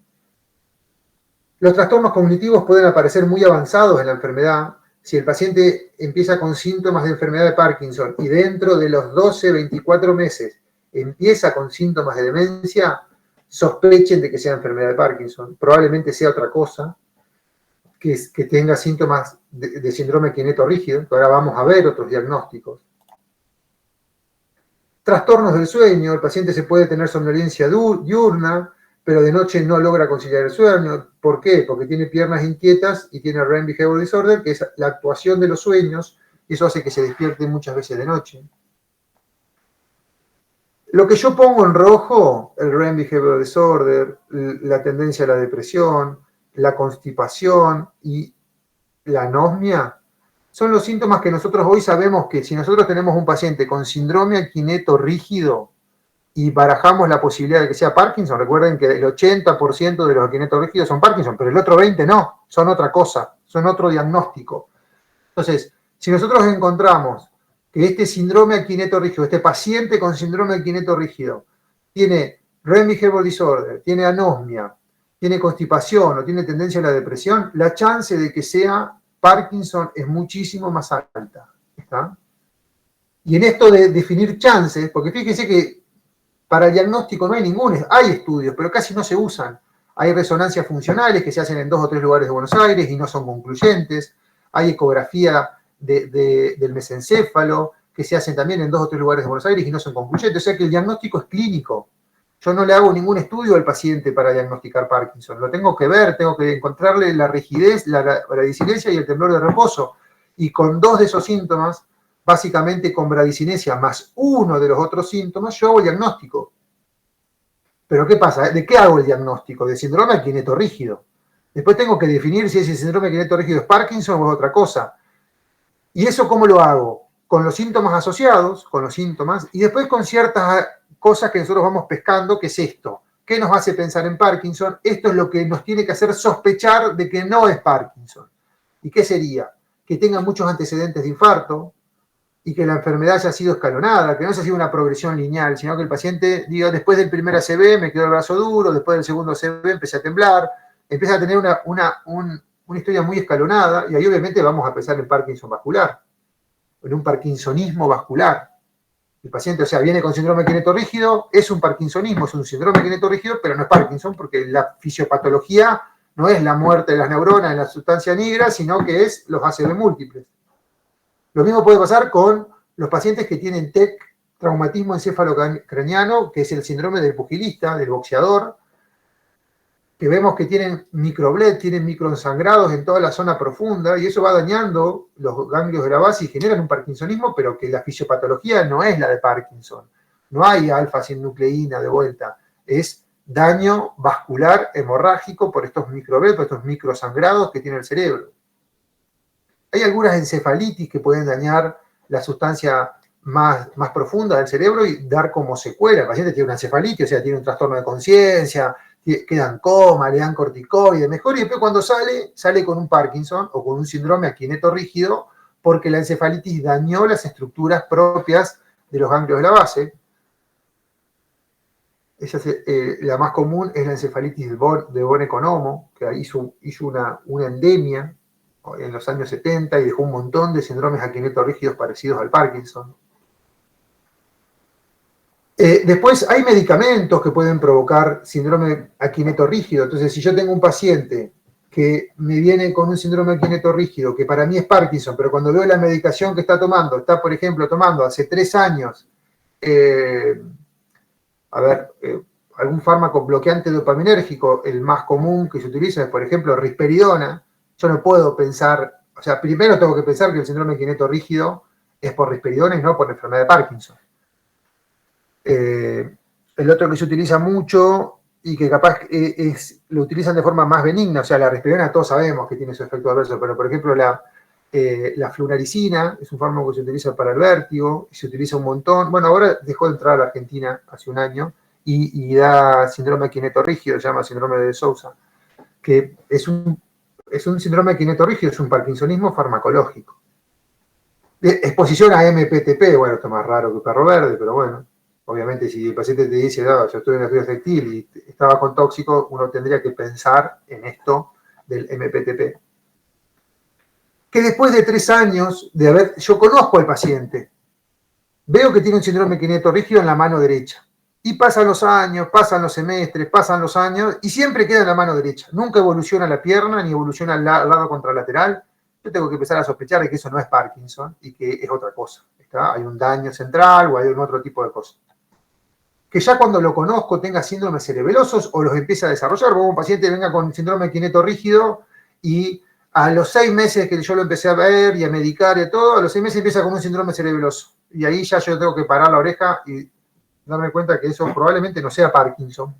B: Los trastornos cognitivos pueden aparecer muy avanzados en la enfermedad. Si el paciente empieza con síntomas de enfermedad de Parkinson y dentro de los 12, 24 meses empieza con síntomas de demencia, sospechen de que sea enfermedad de Parkinson. Probablemente sea otra cosa, que tenga síntomas de síndrome quineto-rígido, que ahora vamos a ver otros diagnósticos. Trastornos del sueño, el paciente se puede tener somnolencia diurna, pero de noche no logra conciliar el sueño. ¿Por qué? Porque tiene piernas inquietas y tiene REM Behavior Disorder, que es la actuación de los sueños, y eso hace que se despierte muchas veces de noche. Lo que yo pongo en rojo, el REM Behavior Disorder, la tendencia a la depresión, la constipación y la anosmia, son los síntomas que nosotros hoy sabemos que si nosotros tenemos un paciente con síndrome aquineto-rígido y barajamos la posibilidad de que sea Parkinson, recuerden que el 80% de los aquineto-rígidos son Parkinson, pero el otro 20% no, son otra cosa, son otro diagnóstico. Entonces, si nosotros encontramos que este síndrome aquineto-rígido, este paciente con síndrome aquineto-rígido, tiene REM Behavior Disorder, tiene anosmia, tiene constipación o tiene tendencia a la depresión, la chance de que sea Parkinson es muchísimo más alta. ¿Está? Y en esto de definir chances, porque fíjense que para el diagnóstico no hay hay estudios, pero casi no se usan. Hay resonancias funcionales que se hacen en 2 o 3 lugares de Buenos Aires y no son concluyentes. Hay ecografía del mesencéfalo que se hacen también en 2 o 3 lugares de Buenos Aires y no son concluyentes. O sea que el diagnóstico es clínico. Yo no le hago ningún estudio al paciente para diagnosticar Parkinson. Lo tengo que ver, tengo que encontrarle la rigidez, la bradicinesia y el temblor de reposo. Y con 2 de esos síntomas, básicamente con bradicinesia más 1 de los otros síntomas, yo hago el diagnóstico. Pero ¿qué pasa? ¿De qué hago el diagnóstico? De síndrome aquineto-rígido. Después tengo que definir si ese síndrome aquineto-rígido es Parkinson o es otra cosa. ¿Y eso cómo lo hago? Con los síntomas asociados, con los síntomas, y después con ciertas cosas que nosotros vamos pescando, que es esto. ¿Qué nos hace pensar en Parkinson? Esto es lo que nos tiene que hacer sospechar de que no es Parkinson. ¿Y qué sería? Que tenga muchos antecedentes de infarto y que la enfermedad haya sido escalonada, que no haya sido una progresión lineal, sino que el paciente diga, después del primer ACV me quedó el brazo duro, después del segundo ACV empecé a temblar, empieza a tener una historia muy escalonada, y ahí obviamente vamos a pensar en Parkinson vascular, en un parkinsonismo vascular. El paciente, o sea, viene con síndrome quineto-rígido, es un parkinsonismo, es un síndrome quineto-rígido, pero no es Parkinson, porque la fisiopatología no es la muerte de las neuronas en la sustancia negra, sino que es los ACV múltiples. Lo mismo puede pasar con los pacientes que tienen TEC, traumatismo encéfalo-craneano, que es el síndrome del pugilista, del boxeador, que vemos que tienen microbled, tienen microensangrados en toda la zona profunda, y eso va dañando los ganglios de la base y generan un parkinsonismo, pero que la fisiopatología no es la de Parkinson. No hay alfa-sinucleína de vuelta, es daño vascular hemorrágico por estos microbled, por estos microsangrados que tiene el cerebro. Hay algunas encefalitis que pueden dañar la sustancia más profunda del cerebro y dar como secuela. El paciente tiene una encefalitis, o sea, tiene un trastorno de conciencia, queda en coma, le dan corticoides, mejor, y después cuando sale con un Parkinson o con un síndrome aquineto-rígido, porque la encefalitis dañó las estructuras propias de los ganglios de la base. Esa es, la más común es la encefalitis de Bonn-Economo, que hizo una endemia en los años 70 y dejó un montón de síndromes aquineto-rígidos parecidos al Parkinson. Después hay medicamentos que pueden provocar síndrome aquineto-rígido. Entonces, si yo tengo un paciente que me viene con un síndrome aquineto-rígido, que para mí es Parkinson, pero cuando veo la medicación que está tomando, está, por ejemplo, tomando hace 3 años, algún fármaco bloqueante dopaminérgico, el más común que se utiliza es, por ejemplo, risperidona. Yo no puedo pensar, o sea, primero tengo que pensar que el síndrome aquineto-rígido es por risperidona y no por la enfermedad de Parkinson. El otro que se utiliza mucho y que capaz lo utilizan de forma más benigna, o sea, la risperidona todos sabemos que tiene su efecto adverso, pero por ejemplo la flunaricina es un fármaco que se utiliza para el vértigo, y se utiliza un montón. Bueno, ahora dejó de entrar a la Argentina hace un año y da síndrome aquineto-rígido, se llama síndrome de Sousa, que es un síndrome aquineto-rígido, es un parkinsonismo farmacológico. Exposición a MPTP, bueno, esto es más raro que perro verde, pero bueno. Obviamente, si el paciente te dice, yo estoy en la estudio textil y estaba con tóxico, uno tendría que pensar en esto del MPTP. Que después de 3 años de yo conozco al paciente, veo que tiene un síndrome aquineto-rígido en la mano derecha. Y pasan los años, pasan los semestres, pasan los años, y siempre queda en la mano derecha. Nunca evoluciona la pierna, ni evoluciona al lado contralateral. Yo tengo que empezar a sospechar de que eso no es Parkinson y que es otra cosa. Hay un daño central o hay un otro tipo de cosa. Que ya cuando lo conozco tenga síndromes cerebelosos o los empieza a desarrollar, como un paciente venga con síndrome aquineto-rígido y a los 6 meses que yo lo empecé a ver y a medicar y todo, a los 6 meses empieza con un síndrome cerebeloso. Y ahí ya yo tengo que parar la oreja y darme cuenta que eso probablemente no sea Parkinson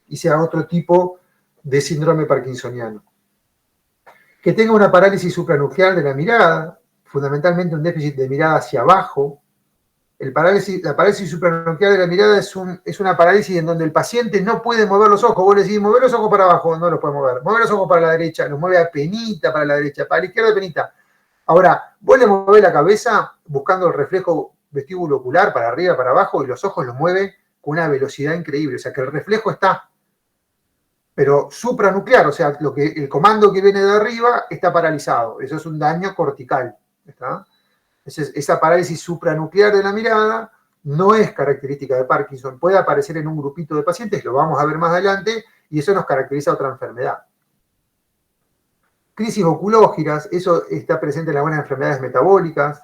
B: y sea otro tipo de síndrome parkinsoniano. Que tenga una parálisis supranuclear de la mirada, fundamentalmente un déficit de mirada hacia abajo. La parálisis supranuclear de la mirada es una parálisis en donde el paciente no puede mover los ojos. Vos le decís, mover los ojos para abajo, no los puede mover. Mover los ojos para la derecha, los mueve a penita para la derecha, para la izquierda a penita. Ahora, vos le movés la cabeza buscando el reflejo vestíbulo ocular para arriba, para abajo, y los ojos los mueve con una velocidad increíble. O sea, que el reflejo está, pero supranuclear, o sea, el comando que viene de arriba está paralizado. Eso es un daño cortical. ¿Está? Esa parálisis supranuclear de la mirada no es característica de Parkinson, puede aparecer en un grupito de pacientes, lo vamos a ver más adelante, y eso nos caracteriza otra enfermedad. Crisis oculógiras, eso está presente en algunas enfermedades metabólicas.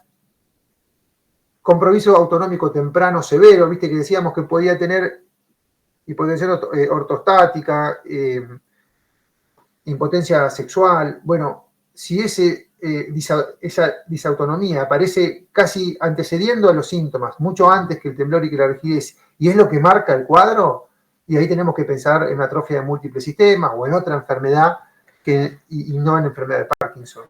B: Compromiso autonómico temprano severo, viste que decíamos que podía tener hipotensión ortostática, impotencia sexual. Bueno, si esa disautonomía aparece casi antecediendo a los síntomas, mucho antes que el temblor y que la rigidez, y es lo que marca el cuadro, y ahí tenemos que pensar en atrofia de múltiples sistemas o en otra enfermedad y no en enfermedad de Parkinson.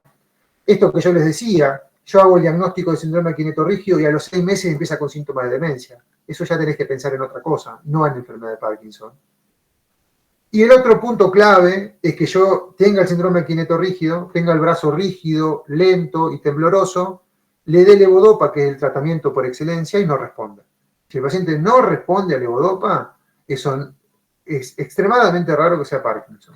B: Esto que yo les decía, yo hago el diagnóstico de síndrome aquineto-rígido y a los 6 meses empieza con síntomas de demencia. Eso ya tenés que pensar en otra cosa, no en enfermedad de Parkinson. Y el otro punto clave es que yo tenga el síndrome aquineto-rígido, tenga el brazo rígido, lento y tembloroso, le dé levodopa, que es el tratamiento por excelencia, y no responda. Si el paciente no responde a levodopa, eso es extremadamente raro que sea Parkinson.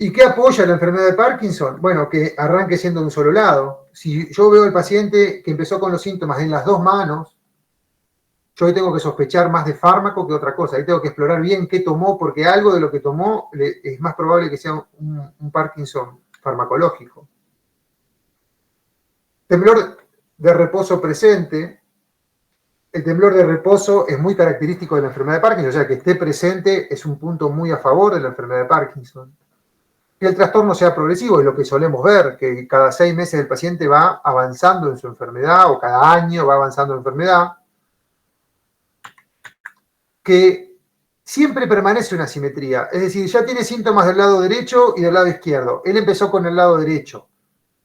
B: ¿Y qué apoya la enfermedad de Parkinson? Bueno, que arranque siendo de un solo lado. Si yo veo al paciente que empezó con los síntomas en las 2 manos, yo hoy tengo que sospechar más de fármaco que otra cosa. Ahí tengo que explorar bien qué tomó, porque algo de lo que tomó es más probable que sea un Parkinson farmacológico. Temblor de reposo presente. El temblor de reposo es muy característico de la enfermedad de Parkinson, o sea, que esté presente es un punto muy a favor de la enfermedad de Parkinson. Que el trastorno sea progresivo, es lo que solemos ver, que cada 6 meses el paciente va avanzando en su enfermedad, o cada año va avanzando en la enfermedad. Que siempre permanece una simetría, es decir, ya tiene síntomas del lado derecho y del lado izquierdo. Él empezó con el lado derecho,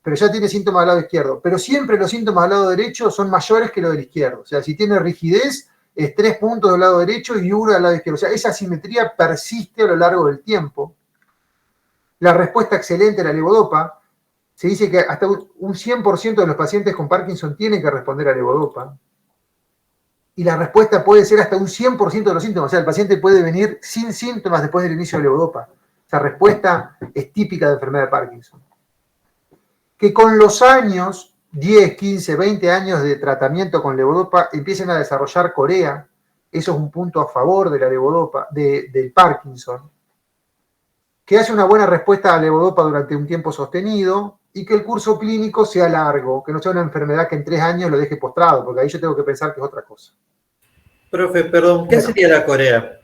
B: pero ya tiene síntomas del lado izquierdo. Pero siempre los síntomas del lado derecho son mayores que los del izquierdo. O sea, si tiene rigidez, es 3 puntos del lado derecho y 1 del lado izquierdo. O sea, esa simetría persiste a lo largo del tiempo. La respuesta excelente a la levodopa, se dice que hasta un 100% de los pacientes con Parkinson tienen que responder a levodopa. Y la respuesta puede ser hasta un 100% de los síntomas. O sea, el paciente puede venir sin síntomas después del inicio de levodopa. Esa respuesta es típica de enfermedad de Parkinson. Que con los años 10, 15, 20 años de tratamiento con levodopa empiecen a desarrollar corea. Eso es un punto a favor de la levodopa, del Parkinson. Que haya una buena respuesta a levodopa durante un tiempo sostenido y que el curso clínico sea largo, que no sea una enfermedad que en 3 años lo deje postrado, porque ahí yo tengo que pensar que es otra cosa.
A: Profe, perdón, ¿qué sería la corea?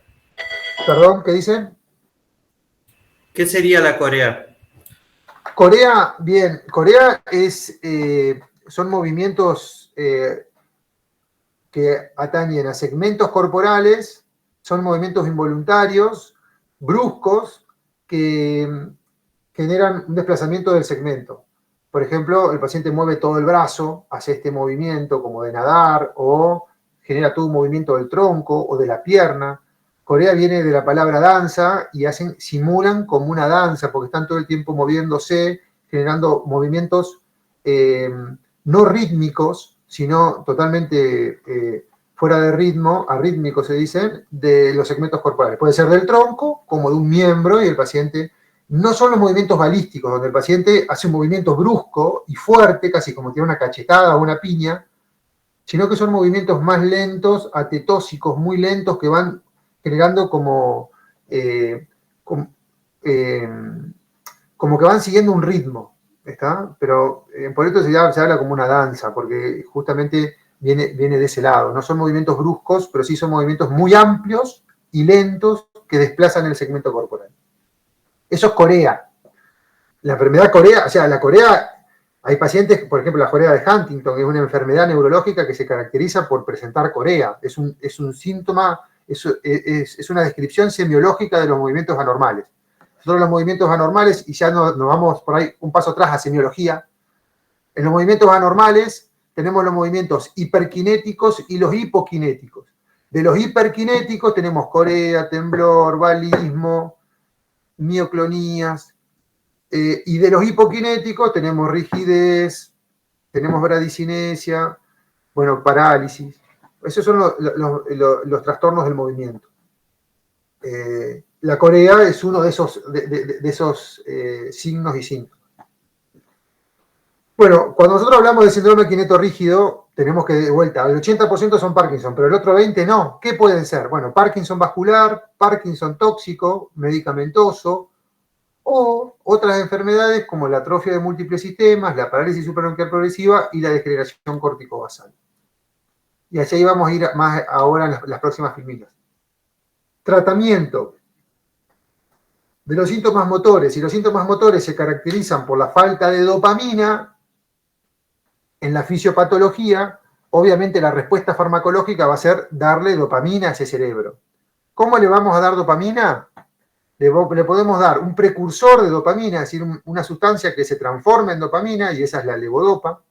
B: ¿Perdón? ¿Qué dicen?
A: ¿Qué sería la corea?
B: Corea, bien, Corea son movimientos que atañen a segmentos corporales, son movimientos involuntarios, bruscos, que generan un desplazamiento del segmento. Por ejemplo, el paciente mueve todo el brazo, hace este movimiento como de nadar, o genera todo un movimiento del tronco o de la pierna. Corea viene de la palabra danza y simulan como una danza, porque están todo el tiempo moviéndose, generando movimientos no rítmicos, sino totalmente fuera de ritmo, arrítmicos se dicen, de los segmentos corporales. Puede ser del tronco, como de un miembro, y el paciente... No son los movimientos balísticos, donde el paciente hace un movimiento brusco y fuerte, casi como tiene una cachetada o una piña, sino que son movimientos más lentos, atetósicos, muy lentos, que van generando como que van siguiendo un ritmo, ¿está? Pero por esto se habla como una danza, porque justamente viene de ese lado. No son movimientos bruscos, pero sí son movimientos muy amplios y lentos que desplazan el segmento corporal. Eso es Corea. La enfermedad Corea, o sea, la Corea, hay pacientes, por ejemplo, la Corea de Huntington, que es una enfermedad neurológica que se caracteriza por presentar Corea. Es un síntoma, es una descripción semiológica de los movimientos anormales. Nosotros los movimientos anormales, y ya nos vamos por ahí un paso atrás a semiología, en los movimientos anormales tenemos los movimientos hiperkinéticos y los hipokinéticos. De los hiperkinéticos tenemos corea, temblor, balismo, mioclonías, y de los hipokinéticos tenemos rigidez, tenemos bradicinesia, bueno, parálisis. Esos son los trastornos del movimiento. La corea es uno de esos signos y síntomas. Bueno, cuando nosotros hablamos de síndrome quineto-rígido, tenemos que, de vuelta, el 80% son Parkinson, pero el otro 20% no. ¿Qué pueden ser? Bueno, Parkinson vascular, Parkinson tóxico, medicamentoso, o otras enfermedades como la atrofia de múltiples sistemas, la parálisis suprabronquial progresiva y la degeneración corticobasal. Y hacia ahí vamos a ir más ahora en las próximas filminas. Tratamiento de los síntomas motores. Y los síntomas motores se caracterizan por la falta de dopamina. En la fisiopatología, obviamente la respuesta farmacológica va a ser darle dopamina a ese cerebro. ¿Cómo le vamos a dar dopamina? Le podemos dar un precursor de dopamina, es decir, una sustancia que se transforma en dopamina, y esa es la levodopa.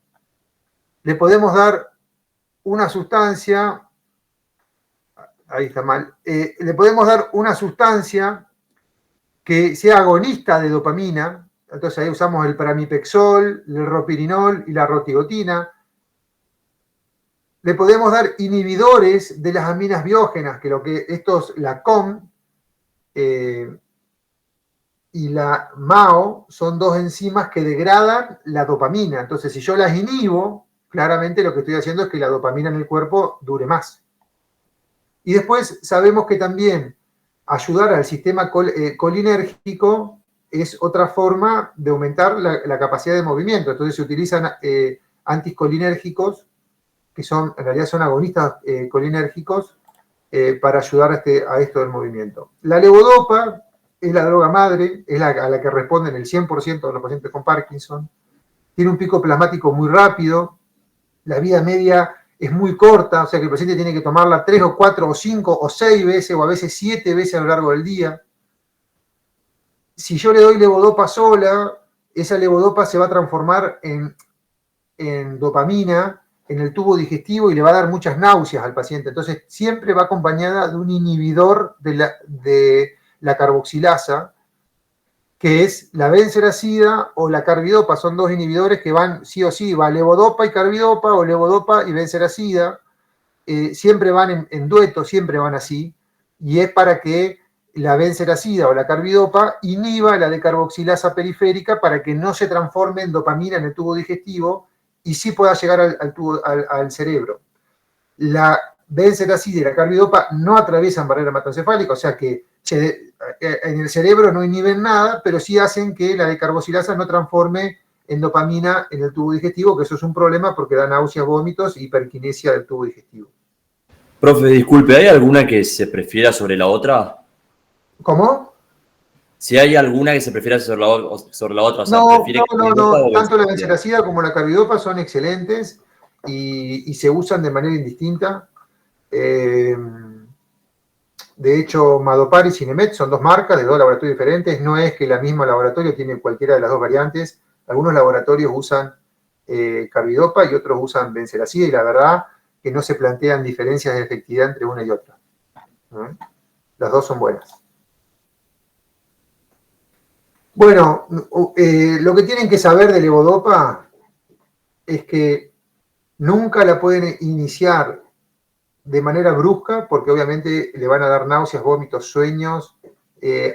B: Le podemos dar una sustancia, ahí está mal, le podemos dar una sustancia que sea agonista de dopamina. Entonces ahí usamos el pramipexol, el ropirinol y la rotigotina. Le podemos dar inhibidores de las aminas biógenas, la COM y la MAO son dos enzimas que degradan la dopamina. Entonces, si yo las inhibo, claramente lo que estoy haciendo es que la dopamina en el cuerpo dure más. Y después sabemos que también ayudar al sistema colinérgico es otra forma de aumentar la capacidad de movimiento. Entonces se utilizan anticolinérgicos, que en realidad son agonistas colinérgicos, para ayudar a esto del movimiento. La levodopa es la droga madre, es a la que responden el 100% de los pacientes con Parkinson. Tiene un pico plasmático muy rápido, la vida media es muy corta, o sea que el paciente tiene que tomarla 3 o 4 o 5 o 6 veces, o a veces 7 veces a lo largo del día. Si yo le doy levodopa sola, esa levodopa se va a transformar en dopamina en el tubo digestivo y le va a dar muchas náuseas al paciente. Entonces siempre va acompañada de un inhibidor de la carboxilasa, que es la benseracida o la carbidopa. Son dos inhibidores que van sí o sí, va levodopa y carbidopa, o levodopa y benseracida. Siempre van en dueto, siempre van así, y es para que la benseracida o la carbidopa inhiba la decarboxilasa periférica para que no se transforme en dopamina en el tubo digestivo y sí pueda llegar al cerebro. La benzetacida y la carbidopa no atraviesan barrera hematoencefálica, o sea que en el cerebro no inhiben nada, pero sí hacen que la decarboxilasa no transforme en dopamina en el tubo digestivo, que eso es un problema porque da náuseas, vómitos y hiperquinesia del tubo digestivo.
D: Profe, disculpe, ¿hay alguna que se prefiera sobre la otra?
B: ¿Cómo?
D: Si hay alguna que se prefiera sobre la otra, o sea,
B: No,
D: ¿prefiere
B: no. Tanto la
D: benzetacida?
B: benzetacida como la carbidopa son excelentes y se usan de manera indistinta. De hecho, Madopar y Cinemet son dos marcas de dos laboratorios diferentes. No es que el mismo laboratorio tiene cualquiera de las dos variantes. Algunos laboratorios usan carbidopa y otros usan benzetacida y la verdad que no se plantean diferencias de efectividad entre una y otra. Las dos son buenas. Bueno, lo que tienen que saber de levodopa es que nunca la pueden iniciar de manera brusca, porque obviamente le van a dar náuseas, vómitos, sueños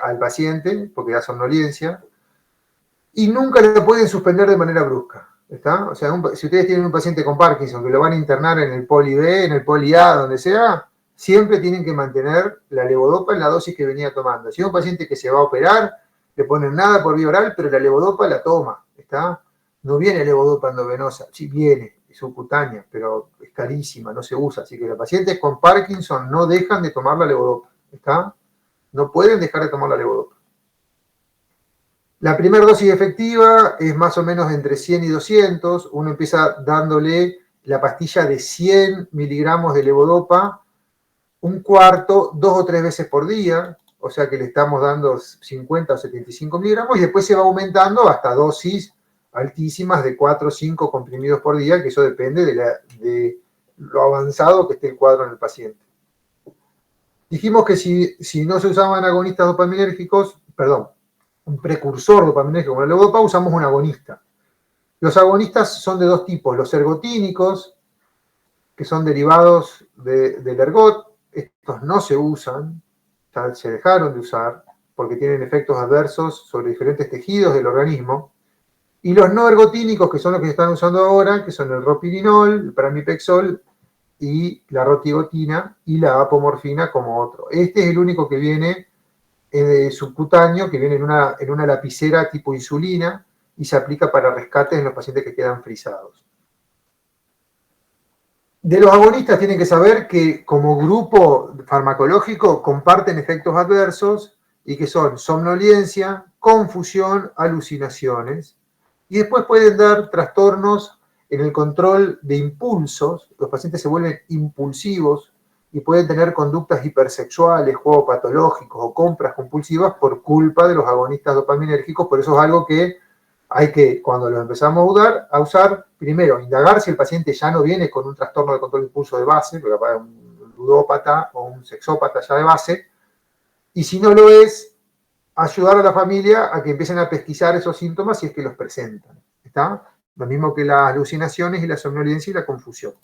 B: al paciente, porque da somnolencia, y nunca la pueden suspender de manera brusca. ¿Está? O sea, si ustedes tienen un paciente con Parkinson que lo van a internar en el poli B, en el poli A, donde sea, siempre tienen que mantener la levodopa en la dosis que venía tomando. Si es un paciente que se va a operar, le ponen nada por vía oral, pero la levodopa la toma, ¿está? No viene levodopa endovenosa, sí viene, es subcutánea, pero es carísima, no se usa. Así que los pacientes con Parkinson no dejan de tomar la levodopa, ¿está? No pueden dejar de tomar la levodopa. La primera dosis efectiva es más o menos entre 100 y 200. Uno empieza dándole la pastilla de 100 miligramos de levodopa, un cuarto, 2 o 3 veces por día, o sea que le estamos dando 50 o 75 miligramos, y después se va aumentando hasta dosis altísimas de 4 o 5 comprimidos por día, que eso depende de lo avanzado que esté el cuadro en el paciente. Dijimos que si no se usaban agonistas dopaminérgicos, un precursor dopaminérgico como la levodopa, usamos un agonista. Los agonistas son de dos tipos, los ergotínicos, que son derivados del ergot. Estos no se usan, ya se dejaron de usar, porque tienen efectos adversos sobre diferentes tejidos del organismo. Y los no ergotínicos, que son los que se están usando ahora, que son el ropirinol, el pramipexol, y la rotigotina, y la apomorfina como otro. Este es el único que viene subcutáneo, que viene en una lapicera tipo insulina, y se aplica para rescates en los pacientes que quedan frisados. De los agonistas tienen que saber que como grupo farmacológico comparten efectos adversos y que son somnolencia, confusión, alucinaciones, y después pueden dar trastornos en el control de impulsos. Los pacientes se vuelven impulsivos y pueden tener conductas hipersexuales, juegos patológicos o compras compulsivas por culpa de los agonistas dopaminérgicos. Por eso es algo que hay que, cuando lo empezamos a usar, primero, indagar si el paciente ya no viene con un trastorno de control de impulso de base, porque capaz es un ludópata o un sexópata ya de base, y si no lo es, ayudar a la familia a que empiecen a pesquisar esos síntomas si es que los presentan. ¿Está? Lo mismo que las alucinaciones y la somnolencia y la confusión.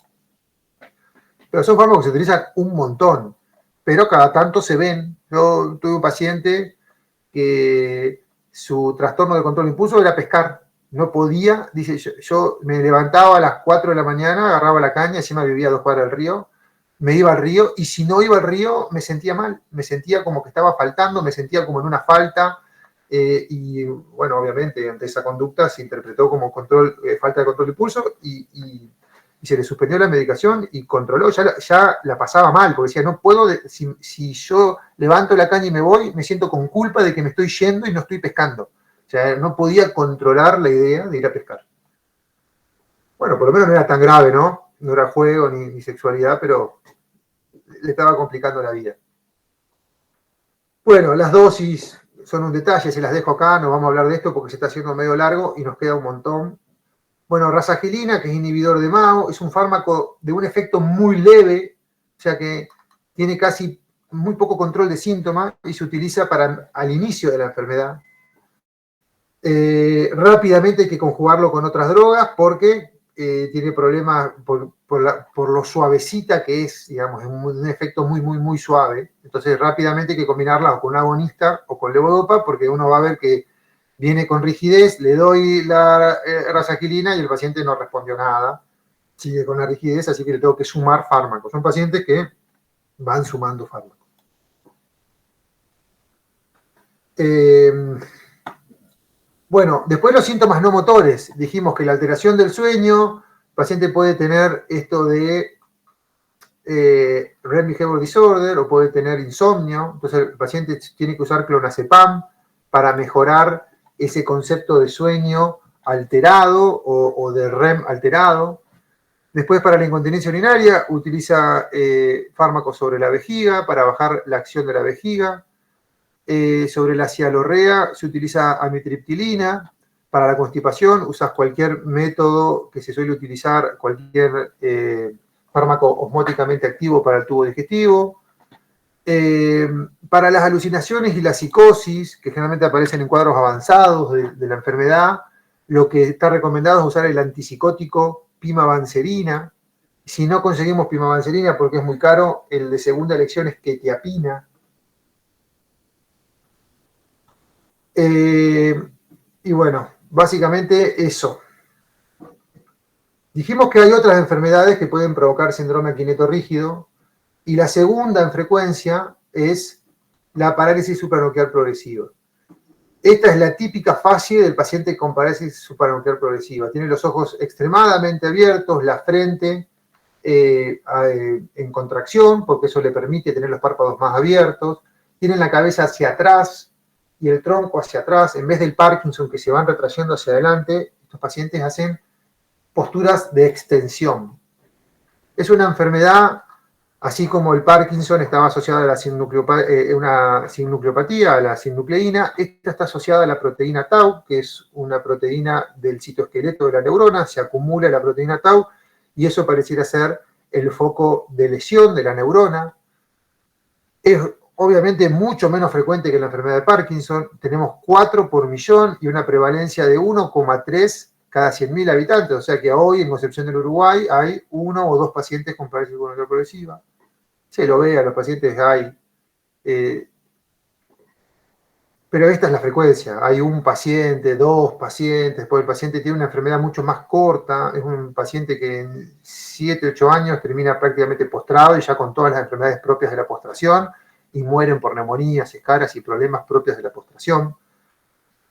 B: Pero son fármacos que se utilizan un montón, pero cada tanto se ven. Yo tuve un paciente que su trastorno de control de impulso era pescar. No podía, dice, yo me levantaba a las 4 de la mañana, agarraba la caña, encima vivía a 2 cuadras del río, me iba al río, y si no iba al río me sentía mal, me sentía como que estaba faltando, me sentía como en una falta, y bueno, obviamente ante esa conducta se interpretó como falta de control de impulso, y se le suspendió la medicación y controló, ya la pasaba mal, porque decía, no puedo, si yo levanto la caña y me voy, me siento con culpa de que me estoy yendo y no estoy pescando. O sea, no podía controlar la idea de ir a pescar. Bueno, por lo menos no era tan grave, ¿no? No era juego ni sexualidad, pero le estaba complicando la vida. Bueno, las dosis son un detalle, se las dejo acá, no vamos a hablar de esto porque se está haciendo medio largo y nos queda un montón. Bueno, rasagilina, que es inhibidor de MAO, es un fármaco de un efecto muy leve, o sea que tiene casi muy poco control de síntomas y se utiliza al inicio de la enfermedad. Rápidamente hay que conjugarlo con otras drogas porque tiene problemas por lo suavecita que es, digamos, es un efecto muy suave. Entonces rápidamente hay que combinarla o con un agonista o con levodopa porque uno va a ver que viene con rigidez, le doy la rasaquilina y el paciente no respondió nada, sigue con la rigidez, así que le tengo que sumar fármacos. Son pacientes que van sumando fármacos. Bueno, después los síntomas no motores. Dijimos que la alteración del sueño, el paciente puede tener esto de REM Behavior Disorder o puede tener insomnio. Entonces el paciente tiene que usar clonazepam para mejorar ese concepto de sueño alterado o de REM alterado. Después, para la incontinencia urinaria, utiliza fármacos sobre la vejiga para bajar la acción de la vejiga. Sobre la cialorrea se utiliza amitriptilina. Para la constipación usas cualquier método que se suele utilizar, cualquier fármaco osmóticamente activo para el tubo digestivo. Para las alucinaciones y la psicosis, que generalmente aparecen en cuadros avanzados de la enfermedad, lo que está recomendado es usar el antipsicótico pimavanserina. Si no conseguimos pimavanserina porque es muy caro, el de segunda elección es quetiapina. Y bueno, básicamente eso. Dijimos que hay otras enfermedades que pueden provocar síndrome quinetorrígido, y la segunda en frecuencia es la parálisis supranuclear progresiva. Esta es la típica fase del paciente con parálisis supranuclear progresiva. Tiene los ojos extremadamente abiertos, la frente en contracción, porque eso le permite tener los párpados más abiertos. Tienen la cabeza hacia atrás y el tronco hacia atrás. En vez del Parkinson, que se van retrayendo hacia adelante, estos pacientes hacen posturas de extensión. Es una enfermedad, así como el Parkinson estaba asociado a una sinnucleopatía, a la sinnucleína. Esta está asociada a la proteína tau, que es una proteína del citoesqueleto de la neurona. Se acumula la proteína tau y eso pareciera ser el foco de lesión de la neurona. Es obviamente mucho menos frecuente que la enfermedad de Parkinson. Tenemos 4 por millón y una prevalencia de 1,3 cada 100.000 habitantes. O sea que hoy en Concepción del Uruguay hay 1 o 2 pacientes con parálisis supranuclear progresiva. Se lo ve, a los pacientes hay. Pero esta es la frecuencia. Hay un paciente, 2 pacientes, porque el paciente tiene una enfermedad mucho más corta. Es un paciente que en 7, 8 años termina prácticamente postrado y ya con todas las enfermedades propias de la postración, y mueren por neumonías, escaras y problemas propios de la postración.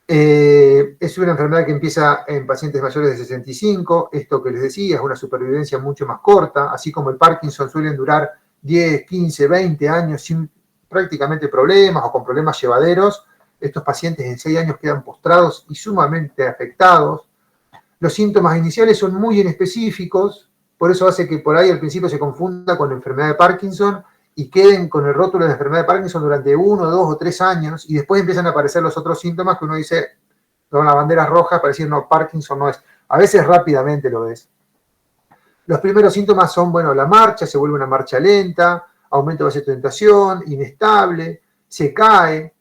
B: Es una enfermedad que empieza en pacientes mayores de 65. Esto que les decía es una supervivencia mucho más corta. Así como el Parkinson suelen durar 10, 15, 20 años sin prácticamente problemas o con problemas llevaderos, estos pacientes en 6 años quedan postrados y sumamente afectados. Los síntomas iniciales son muy inespecíficos, por eso hace que por ahí al principio se confunda con la enfermedad de Parkinson y queden con el rótulo de la enfermedad de Parkinson durante 1, 2 o 3 años, y después empiezan a aparecer los otros síntomas que uno dice, con las banderas rojas para decir, no, Parkinson no es. A veces rápidamente lo ves. Los primeros síntomas son, bueno, la marcha, se vuelve una marcha lenta, aumento de vasodilatación, inestable, se cae.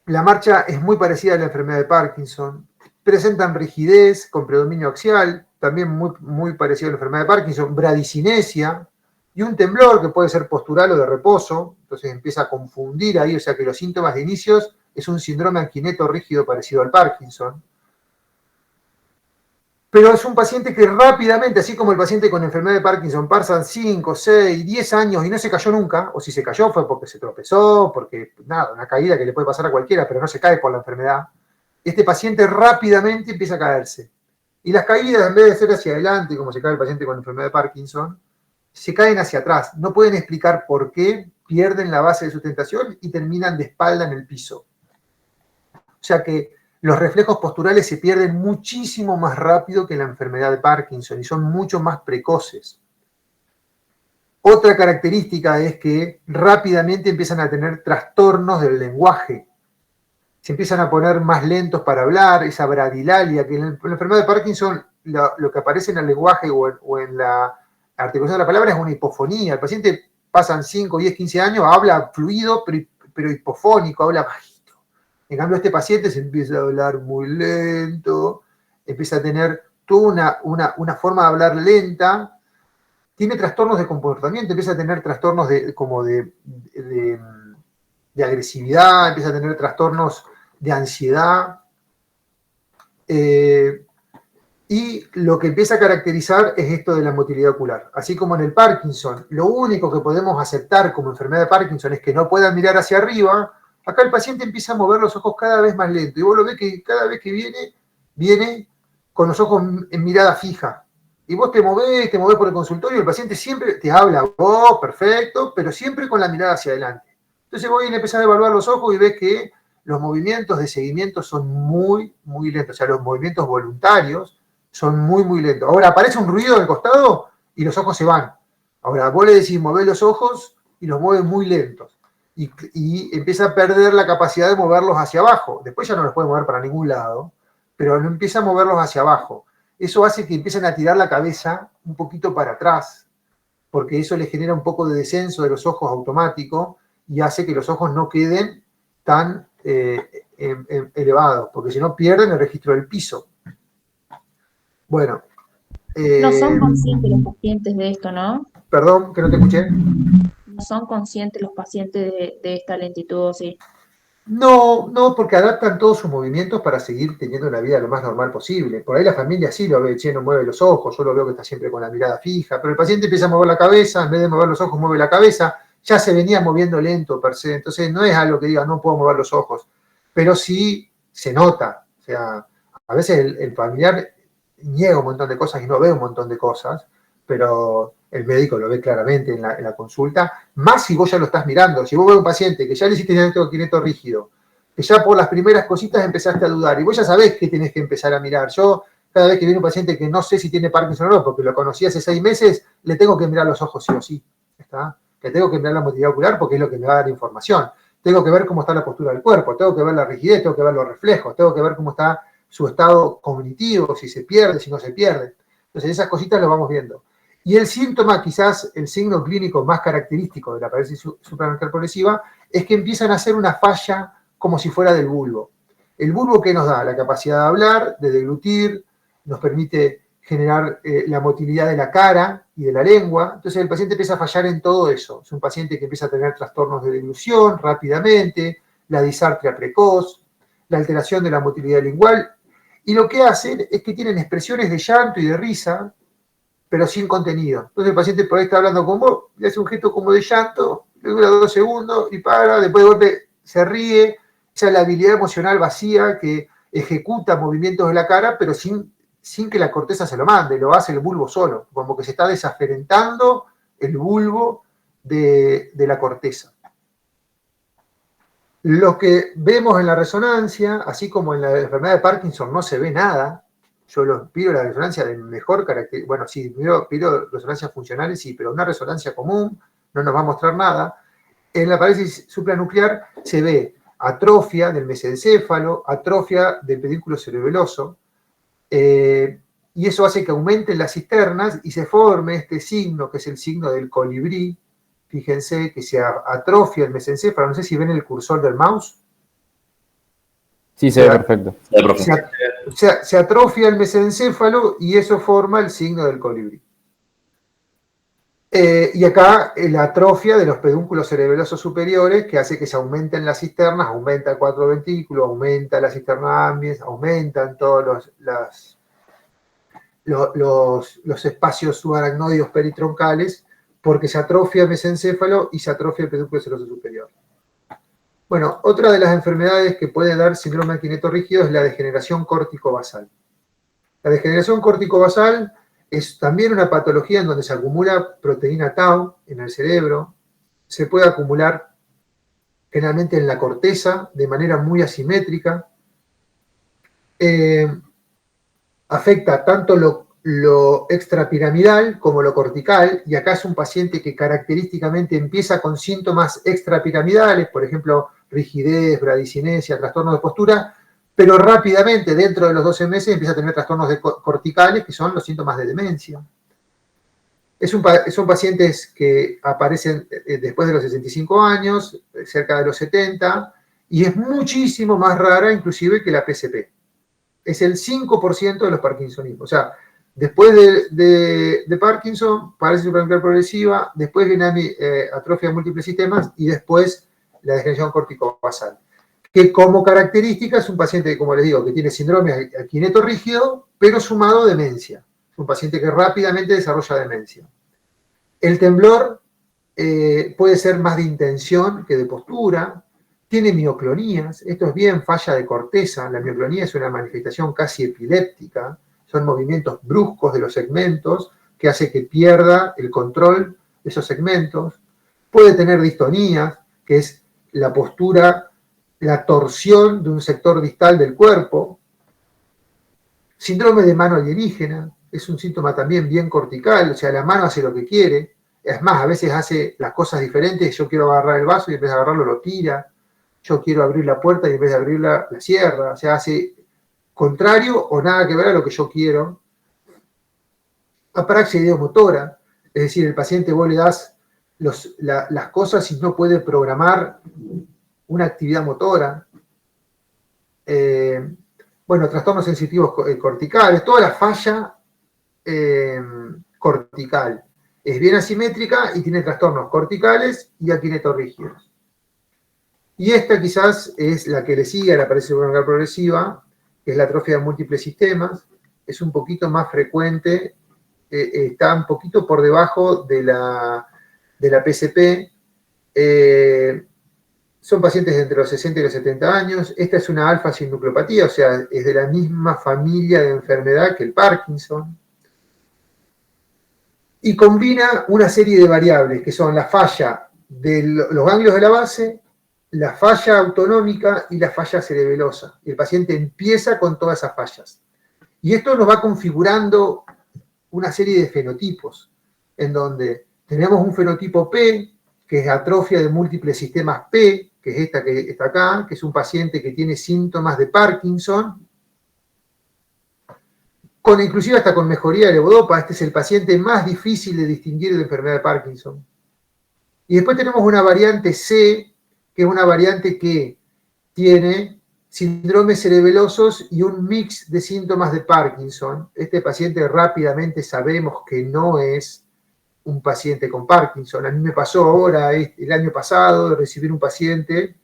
B: La marcha es muy parecida a la enfermedad de Parkinson. Presentan rigidez con predominio axial, también muy parecido a la enfermedad de Parkinson, bradicinesia y un temblor que puede ser postural o de reposo. Entonces empieza a confundir ahí, o sea que los síntomas de inicios es un síndrome anquineto-rígido parecido al Parkinson. Pero es un paciente que rápidamente, así como el paciente con enfermedad de Parkinson, pasan 5, 6, 10 años y no se cayó nunca, o si se cayó fue porque se tropezó, porque nada, una caída que le puede pasar a cualquiera, pero no se cae por la enfermedad. Este paciente rápidamente empieza a caerse. Y las caídas, en vez de ser hacia adelante, como se cae el paciente con enfermedad de Parkinson, se caen hacia atrás. No pueden explicar por qué, pierden la base de sustentación y terminan de espalda en el piso. O sea que los reflejos posturales se pierden muchísimo más rápido que la enfermedad de Parkinson y son mucho más precoces. Otra característica es que rápidamente empiezan a tener trastornos del lenguaje. Se empiezan a poner más lentos para hablar, esa bradilalia, que en la enfermedad de Parkinson lo que aparece en el lenguaje o en la articulación de la palabra es una hipofonía. El paciente pasan 5, 10, 15 años, habla fluido, pero hipofónico, habla bajito. En cambio, este paciente se empieza a hablar muy lento, empieza a tener toda una forma de hablar lenta, tiene trastornos de comportamiento, empieza a tener trastornos de agresividad, empieza a tener trastornos de ansiedad. Y lo que empieza a caracterizar es esto de la motilidad ocular. Así como en el Parkinson, lo único que podemos aceptar como enfermedad de Parkinson es que no puedan mirar hacia arriba, acá el paciente empieza a mover los ojos cada vez más lento. Y vos lo ves que cada vez que viene con los ojos en mirada fija. Y vos te movés por el consultorio, el paciente siempre te habla, vos, perfecto, pero siempre con la mirada hacia adelante. Entonces vos le empezás a evaluar los ojos y ves que los movimientos de seguimiento son muy, muy lentos. O sea, los movimientos voluntarios son muy, muy lentos. Ahora aparece un ruido del costado y los ojos se van. Ahora vos le decís, movés los ojos y los mueves muy lentos. Y empieza a perder la capacidad de moverlos hacia abajo. Después ya no los puede mover para ningún lado, pero empieza a moverlos hacia abajo. Eso hace que empiecen a tirar la cabeza un poquito para atrás, porque eso le genera un poco de descenso de los ojos automático y hace que los ojos no queden tan elevados, porque si no pierden el registro del piso. Bueno.
E: No son conscientes los pacientes de esto, ¿no?
B: Perdón, que no te escuché.
E: No son conscientes los pacientes de esta lentitud, sí.
B: No, porque adaptan todos sus movimientos para seguir teniendo una vida lo más normal posible. Por ahí la familia sí lo ve, che, no mueve los ojos, yo lo veo que está siempre con la mirada fija, pero el paciente empieza a mover la cabeza, en vez de mover los ojos, mueve la cabeza, ya se venía moviendo lento per se, entonces no es algo que diga, no puedo mover los ojos, pero sí se nota, o sea, a veces el familiar niega un montón de cosas y no ve un montón de cosas, pero el médico lo ve claramente en la consulta, más si vos ya lo estás mirando. Si vos ves un paciente que ya le hiciste kineto rígido, que ya por las primeras cositas empezaste a dudar, y vos ya sabés que tenés que empezar a mirar. Yo, cada vez que viene un paciente que no sé si tiene Parkinson o no, porque lo conocí hace 6 meses, le tengo que mirar los ojos sí o sí. ¿Está? Le tengo que mirar la motilidad ocular porque es lo que me va a dar información. Tengo que ver cómo está la postura del cuerpo, tengo que ver la rigidez, tengo que ver los reflejos, tengo que ver cómo está su estado cognitivo, si se pierde, si no se pierde. Entonces esas cositas lo vamos viendo. Y el síntoma, quizás el signo clínico más característico de la parálisis supranuclear progresiva, es que empiezan a hacer una falla como si fuera del bulbo. El bulbo que nos da la capacidad de hablar, de deglutir, nos permite generar la motilidad de la cara y de la lengua. Entonces el paciente empieza a fallar en todo eso. Es un paciente que empieza a tener trastornos de deglución rápidamente, la disartria precoz, la alteración de la motilidad lingual. Y lo que hacen es que tienen expresiones de llanto y de risa, pero sin contenido. Entonces el paciente por ahí está hablando con vos, le hace un gesto como de llanto, le dura 2 segundos y para, después de golpe se ríe. Esa es la habilidad emocional vacía que ejecuta movimientos de la cara, pero sin que la corteza se lo mande, lo hace el bulbo solo, como que se está desaferentando el bulbo de la corteza. Lo que vemos en la resonancia, así como en la enfermedad de Parkinson no se ve nada, yo pido la resonancia de mejor carácter, bueno, sí, pido resonancias funcionales, sí, pero una resonancia común no nos va a mostrar nada. En la parálisis supranuclear se ve atrofia del mesencéfalo, atrofia del pedúnculo cerebeloso, y eso hace que aumenten las cisternas y se forme este signo, que es el signo del colibrí. Fíjense que se atrofia el mesencéfalo, no sé si ven el cursor del mouse.
F: Sí, se ve perfecto.
B: Se atrofia el mesencéfalo y eso forma el signo del colibrí. Y acá la atrofia de los pedúnculos cerebelosos superiores, que hace que se aumenten las cisternas, aumenta el cuatro ventículo, aumenta la cisterna ambiens, aumentan todos los espacios subaracnoides peritroncales, porque se atrofia el mesencéfalo y se atrofia el pedúnculo cerebeloso superior. Bueno, otra de las enfermedades que puede dar síndrome de kineto rígido es la degeneración córtico-basal. La degeneración córtico-basal es también una patología en donde se acumula proteína tau en el cerebro, se puede acumular generalmente en la corteza de manera muy asimétrica, afecta tanto lo extrapiramidal como lo cortical, y acá es un paciente que característicamente empieza con síntomas extrapiramidales, por ejemplo, rigidez, bradicinesia, trastornos de postura, pero rápidamente, dentro de los 12 meses, empieza a tener trastornos corticales, que son los síntomas de demencia. Son pacientes que aparecen después de los 65 años, cerca de los 70, y es muchísimo más rara inclusive que la PSP. Es el 5% de los parkinsonismos. O sea, después de Parkinson, parálisis supranuclear progresiva, después viene atrofia de múltiples sistemas y después la degeneración corticobasal, que como característica es un paciente, como les digo, que tiene síndrome aquineto-rígido, pero sumado a demencia. Es un paciente que rápidamente desarrolla demencia. El temblor puede ser más de intención que de postura, tiene mioclonías, esto es bien falla de corteza, la mioclonía es una manifestación casi epiléptica, son movimientos bruscos de los segmentos que hace que pierda el control de esos segmentos, puede tener distonías, que es la postura, la torsión de un sector distal del cuerpo, síndrome de mano alienígena, es un síntoma también bien cortical, o sea, la mano hace lo que quiere, es más, a veces hace las cosas diferentes, yo quiero agarrar el vaso y en vez de agarrarlo lo tira, yo quiero abrir la puerta y en vez de abrirla la cierra, o sea, hace contrario o nada que ver a lo que yo quiero. Apraxia ideomotora, es decir, el paciente vos le das las cosas y no puede programar una actividad motora. Bueno, trastornos sensitivos corticales, toda la falla cortical. Es bien asimétrica y tiene trastornos corticales y aquinetorrígidos. Y esta quizás es la que le sigue a la parálisis bronquial progresiva, que es la atrofia de múltiples sistemas. Es un poquito más frecuente, está un poquito por debajo de la PSP. Son pacientes de entre los 60 y los 70 años. Esta es una alfa-sinucleopatía, o sea, es de la misma familia de enfermedad que el Parkinson. Y combina una serie de variables, que son la falla de los ganglios de la base, la falla autonómica y la falla cerebelosa. Y el paciente empieza con todas esas fallas. Y esto nos va configurando una serie de fenotipos, en donde tenemos un fenotipo P, que es atrofia de múltiples sistemas P, que es esta que está acá, que es un paciente que tiene síntomas de Parkinson, inclusive hasta con mejoría de levodopa. Este es el paciente más difícil de distinguir de la enfermedad de Parkinson. Y después tenemos una variante C, que es una variante que tiene síndromes cerebelosos y un mix de síntomas de Parkinson. Este paciente rápidamente sabemos que no es un paciente con Parkinson. A mí me pasó ahora, el año pasado, de recibir un paciente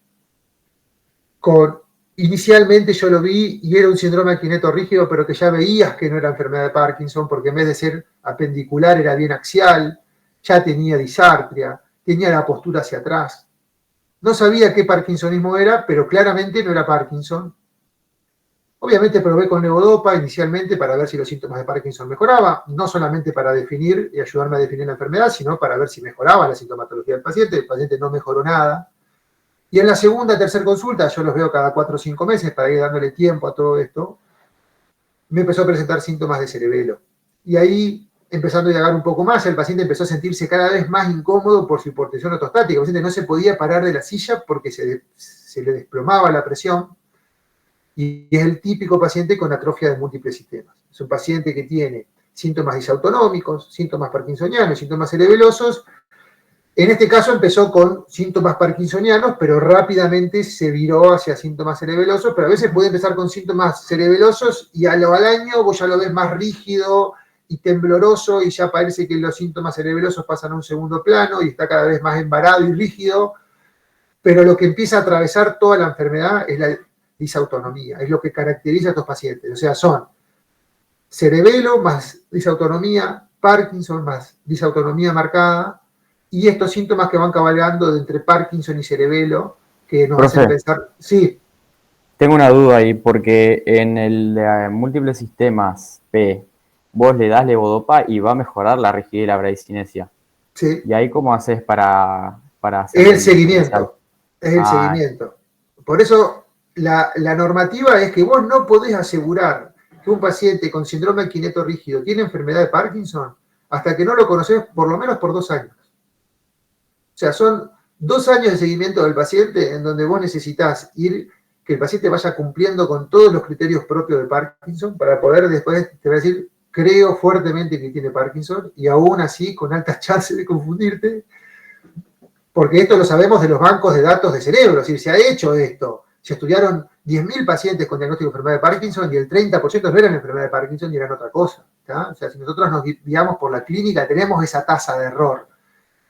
B: inicialmente yo lo vi y era un síndrome aquineto-rígido, pero que ya veías que no era enfermedad de Parkinson, porque en vez de ser apendicular era bien axial, ya tenía disartria, tenía la postura hacia atrás. No sabía qué parkinsonismo era, pero claramente no era Parkinson. Obviamente probé con levodopa inicialmente para ver si los síntomas de Parkinson mejoraban, no solamente para definir y ayudarme a definir la enfermedad, sino para ver si mejoraba la sintomatología del paciente. El paciente no mejoró nada. Y en la segunda, tercera consulta, yo los veo cada 4 o 5 meses para ir dándole tiempo a todo esto, me empezó a presentar síntomas de cerebelo. Y ahí, empezando a indagar un poco más, el paciente empezó a sentirse cada vez más incómodo por su hipotensión ortostática. El paciente no se podía parar de la silla porque se le desplomaba la presión. Y es el típico paciente con atrofia de múltiples sistemas. Es un paciente que tiene síntomas disautonómicos, síntomas parkinsonianos, síntomas cerebelosos. En este caso empezó con síntomas parkinsonianos, pero rápidamente se viró hacia síntomas cerebelosos, pero a veces puede empezar con síntomas cerebelosos y al año vos ya lo ves más rígido y tembloroso y ya parece que los síntomas cerebelosos pasan a un segundo plano y está cada vez más embarado y rígido, pero lo que empieza a atravesar toda la enfermedad es la disautonomía, es lo que caracteriza a estos pacientes. O sea, son cerebelo más disautonomía, Parkinson más disautonomía marcada, y estos síntomas que van cabalgando de entre Parkinson y cerebelo, que nos hacen pensar... Sí.
F: Tengo una duda ahí, porque en el de múltiples sistemas P, vos le das levodopa y va a mejorar la rigidez y la bradicinesia.
B: Sí.
F: ¿Y ahí cómo haces para hacer
B: es el seguimiento. Es el seguimiento. Por eso la normativa es que vos no podés asegurar que un paciente con síndrome aquineto-rígido tiene enfermedad de Parkinson hasta que no lo conocés por lo menos por 2 años. O sea, son 2 años de seguimiento del paciente en donde vos necesitas que el paciente vaya cumpliendo con todos los criterios propios de Parkinson para poder después, te voy a decir, creo fuertemente que tiene Parkinson y aún así con altas chances de confundirte, porque esto lo sabemos de los bancos de datos de cerebro, es decir, se ha hecho esto. Se estudiaron 10.000 pacientes con diagnóstico de enfermedad de Parkinson y el 30% no eran enfermedad de Parkinson y eran otra cosa. ¿tá? O sea, si nosotros nos guiamos por la clínica, tenemos esa tasa de error.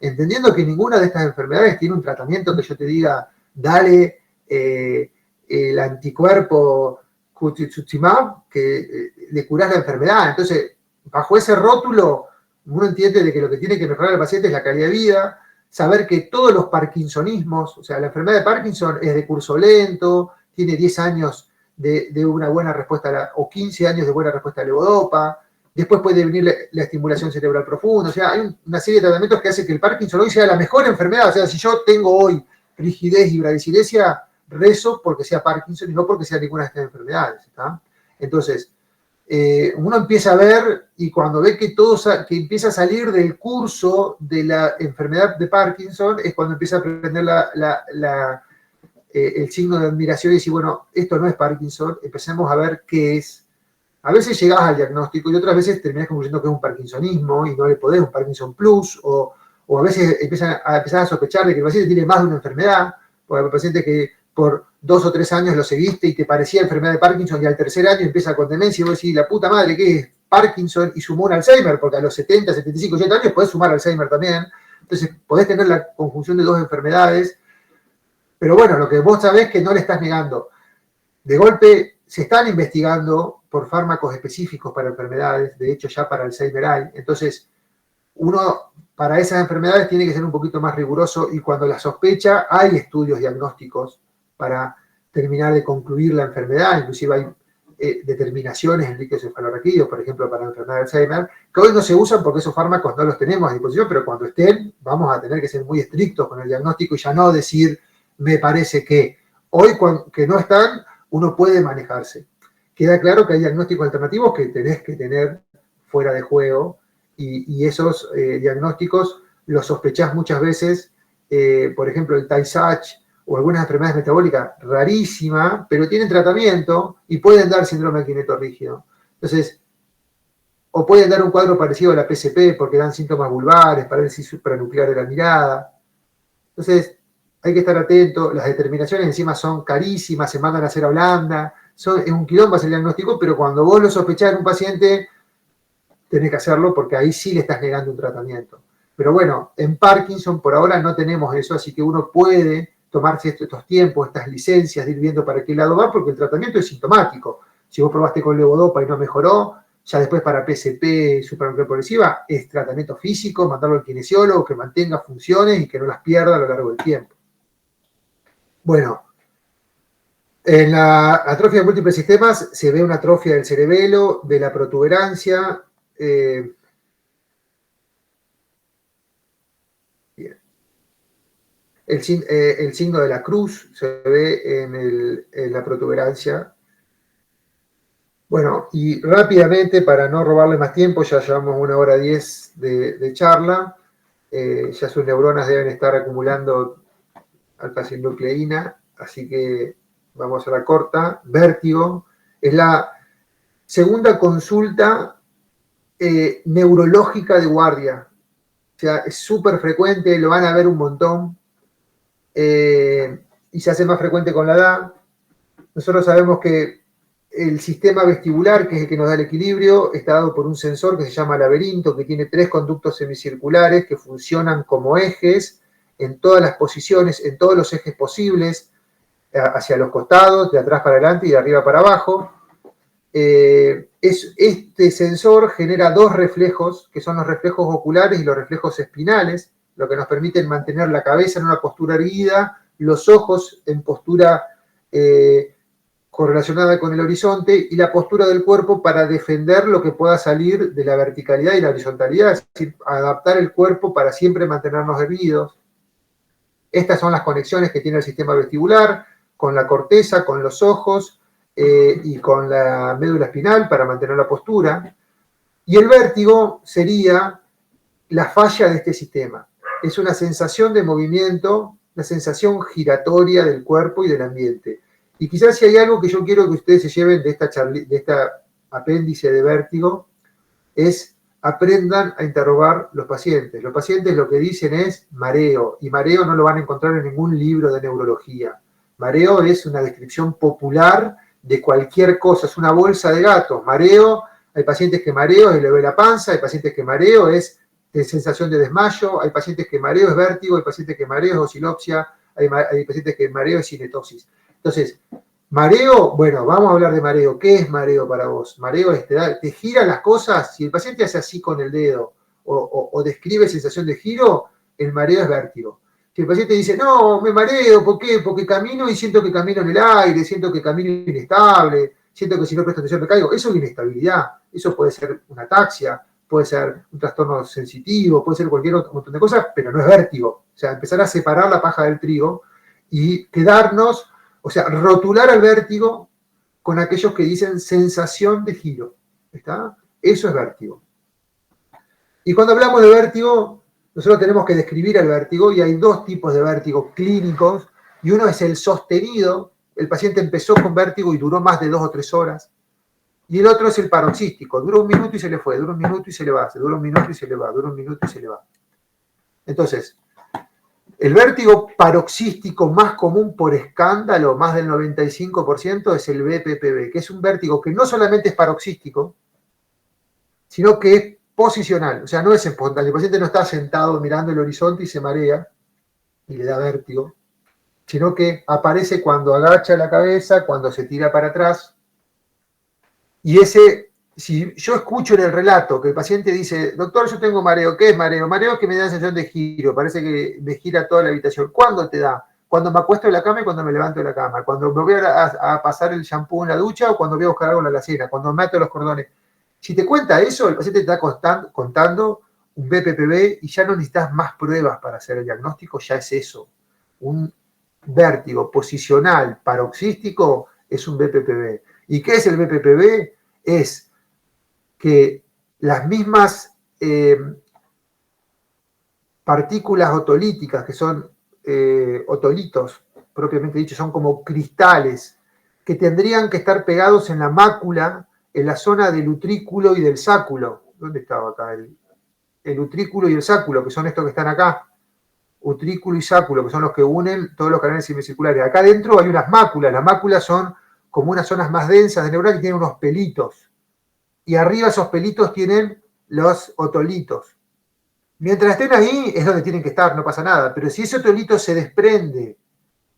B: Entendiendo que ninguna de estas enfermedades tiene un tratamiento que yo te diga, dale el anticuerpo Cutizumab, que le curás la enfermedad. Entonces, bajo ese rótulo, uno entiende de que lo que tiene que mejorar al paciente es la calidad de vida, saber que todos los parkinsonismos, o sea, la enfermedad de Parkinson es de curso lento, tiene 10 años de una buena respuesta o 15 años de buena respuesta a levodopa, después puede venir la estimulación cerebral profunda, o sea, hay una serie de tratamientos que hace que el Parkinson hoy sea la mejor enfermedad. O sea, si yo tengo hoy rigidez y bradiciresia, rezo porque sea Parkinson y no porque sea ninguna de estas enfermedades, ¿está? Entonces, uno empieza a ver, y cuando ve que que empieza a salir del curso de la enfermedad de Parkinson, es cuando empieza a aprender el signo de admiración y decir, bueno, esto no es Parkinson, empecemos a ver qué es. A veces llegás al diagnóstico y otras veces terminás concluyendo que es un parkinsonismo y no le podés un Parkinson Plus, o a veces empezás a sospechar de que el paciente tiene más de una enfermedad, porque el paciente que por 2 o 3 años lo seguiste y te parecía enfermedad de Parkinson y al tercer año empieza con demencia y vos decís, la puta madre, ¿qué es Parkinson? Y sumó un Alzheimer, porque a los 70, 75, 80 años podés sumar Alzheimer también. Entonces podés tener la conjunción de 2 enfermedades, pero bueno, lo que vos sabés es que no le estás negando. De golpe se están investigando por fármacos específicos para enfermedades, de hecho ya para Alzheimer hay. Entonces, uno para esas enfermedades tiene que ser un poquito más riguroso y cuando la sospecha hay estudios diagnósticos para terminar de concluir la enfermedad, inclusive hay determinaciones en líquidos cefalorraquídeos, por ejemplo, para la enfermedad de Alzheimer, que hoy no se usan porque esos fármacos no los tenemos a disposición, pero cuando estén vamos a tener que ser muy estrictos con el diagnóstico y ya no decir, me parece que hoy que no están, uno puede manejarse. Queda claro que hay diagnósticos alternativos que tenés que tener fuera de juego y esos diagnósticos los sospechás muchas veses, por ejemplo, el Tay-Sachs o algunas enfermedades metabólicas rarísimas, pero tienen tratamiento y pueden dar síndrome de quineto rígido. Entonces, o pueden dar un cuadro parecido a la PSP porque dan síntomas vulvares, parálisis supranuclear de la mirada. Entonces, hay que estar atento, las determinaciones encima son carísimas, se mandan a hacer a Holanda, es un quilombo hacer el diagnóstico, pero cuando vos lo sospechás en un paciente, tenés que hacerlo porque ahí sí le estás negando un tratamiento. Pero bueno, en Parkinson por ahora no tenemos eso, así que uno puede tomarse estos tiempos, estas licencias, de ir viendo para qué lado va, porque el tratamiento es sintomático. Si vos probaste con levodopa y no mejoró, ya después para PSP, supranuclear progresiva, es tratamiento físico, mandarlo al kinesiólogo, que mantenga funciones y que no las pierda a lo largo del tiempo. Bueno, en la atrofia de múltiples sistemas se ve una atrofia del cerebelo, de la protuberancia. El signo de la cruz se ve en la protuberancia. Bueno, y rápidamente, para no robarle más tiempo, ya llevamos 1:10 de charla, ya sus neuronas deben estar acumulando alfa-sinucleína, así que vamos a la corta. Vértigo es la segunda consulta neurológica de guardia. O sea, es súper frecuente, lo van a ver un montón. Y se hace más frecuente con la edad. Nosotros sabemos que el sistema vestibular, que es el que nos da el equilibrio, está dado por un sensor que se llama laberinto, que tiene 3 conductos semicirculares que funcionan como ejes en todas las posiciones, en todos los ejes posibles, hacia los costados, de atrás para adelante y de arriba para abajo. Este sensor genera 2 reflejos, que son los reflejos oculares y los reflejos espinales, lo que nos permite mantener la cabeza en una postura erguida, los ojos en postura correlacionada con el horizonte y la postura del cuerpo para defender lo que pueda salir de la verticalidad y la horizontalidad, es decir, adaptar el cuerpo para siempre mantenernos erguidos. Estas son las conexiones que tiene el sistema vestibular con la corteza, con los ojos y con la médula espinal para mantener la postura. Y el vértigo sería la falla de este sistema. Es una sensación de movimiento, una sensación giratoria del cuerpo y del ambiente. Y quizás si hay algo que yo quiero que ustedes se lleven de esta apéndice de vértigo, es aprendan a interrogar los pacientes. Los pacientes lo que dicen es mareo, y mareo no lo van a encontrar en ningún libro de neurología. Mareo es una descripción popular de cualquier cosa, es una bolsa de gatos. Mareo, hay pacientes que mareo es le duele la panza, hay pacientes que mareo es de sensación de desmayo, hay pacientes que mareo es vértigo, hay pacientes que mareo es oscilopsia, hay pacientes que el mareo es cinetosis. Entonces, mareo, bueno, vamos a hablar de mareo. ¿Qué es mareo para vos? Mareo es, te gira las cosas. Si el paciente hace así con el dedo o describe sensación de giro, el mareo es vértigo. Si el paciente dice, no, me mareo, ¿por qué? Porque camino y siento que camino en el aire, siento que camino inestable, siento que si no presto atención me caigo, eso es inestabilidad. Eso puede ser una ataxia, puede ser un trastorno sensitivo, puede ser cualquier otro montón de cosas, pero no es vértigo. O sea, empezar a separar la paja del trigo y quedarnos, o sea, rotular al vértigo con aquellos que dicen sensación de giro. ¿Está? Eso es vértigo. Y cuando hablamos de vértigo, nosotros tenemos que describir el vértigo y hay dos tipos de vértigo clínicos y uno es el sostenido. El paciente empezó con vértigo y duró más de 2 o 3 horas. Y el otro es el paroxístico. Dura un minuto y se le fue, dura un minuto y se le va, dura un minuto y se le va, dura un minuto y se le va. Entonces, el vértigo paroxístico más común por escándalo, más del 95%, es el BPPV, que es un vértigo que no solamente es paroxístico, sino que es posicional, o sea, no es espontáneo. El paciente no está sentado mirando el horizonte y se marea y le da vértigo, sino que aparece cuando agacha la cabeza, cuando se tira para atrás. Y ese, si yo escucho en el relato que el paciente dice, doctor, yo tengo mareo, ¿qué es mareo? Mareo es que me da sensación de giro, parece que me gira toda la habitación. ¿Cuándo te da? Cuando me acuesto en la cama y cuando me levanto de la cama, cuando me voy a pasar el shampoo en la ducha o cuando voy a buscar algo en la alacena, cuando me ato los cordones. Si te cuenta eso, el paciente te está contando un BPPV y ya no necesitas más pruebas para hacer el diagnóstico, ya es eso. Un vértigo posicional paroxístico es un BPPV. ¿Y qué es el BPPV? Es que las mismas partículas otolíticas, que son otolitos, propiamente dicho, son como cristales, que tendrían que estar pegados en la mácula, en la zona del utrículo y del sáculo. ¿Dónde estaba acá? El utrículo y el sáculo, que son estos que están acá. Utrículo y sáculo, que son los que unen todos los canales semicirculares. Acá adentro hay unas máculas. Las máculas son como unas zonas más densas de neurona que tienen unos pelitos. Y arriba esos pelitos tienen los otolitos. Mientras estén ahí es donde tienen que estar, no pasa nada. Pero si ese otolito se desprende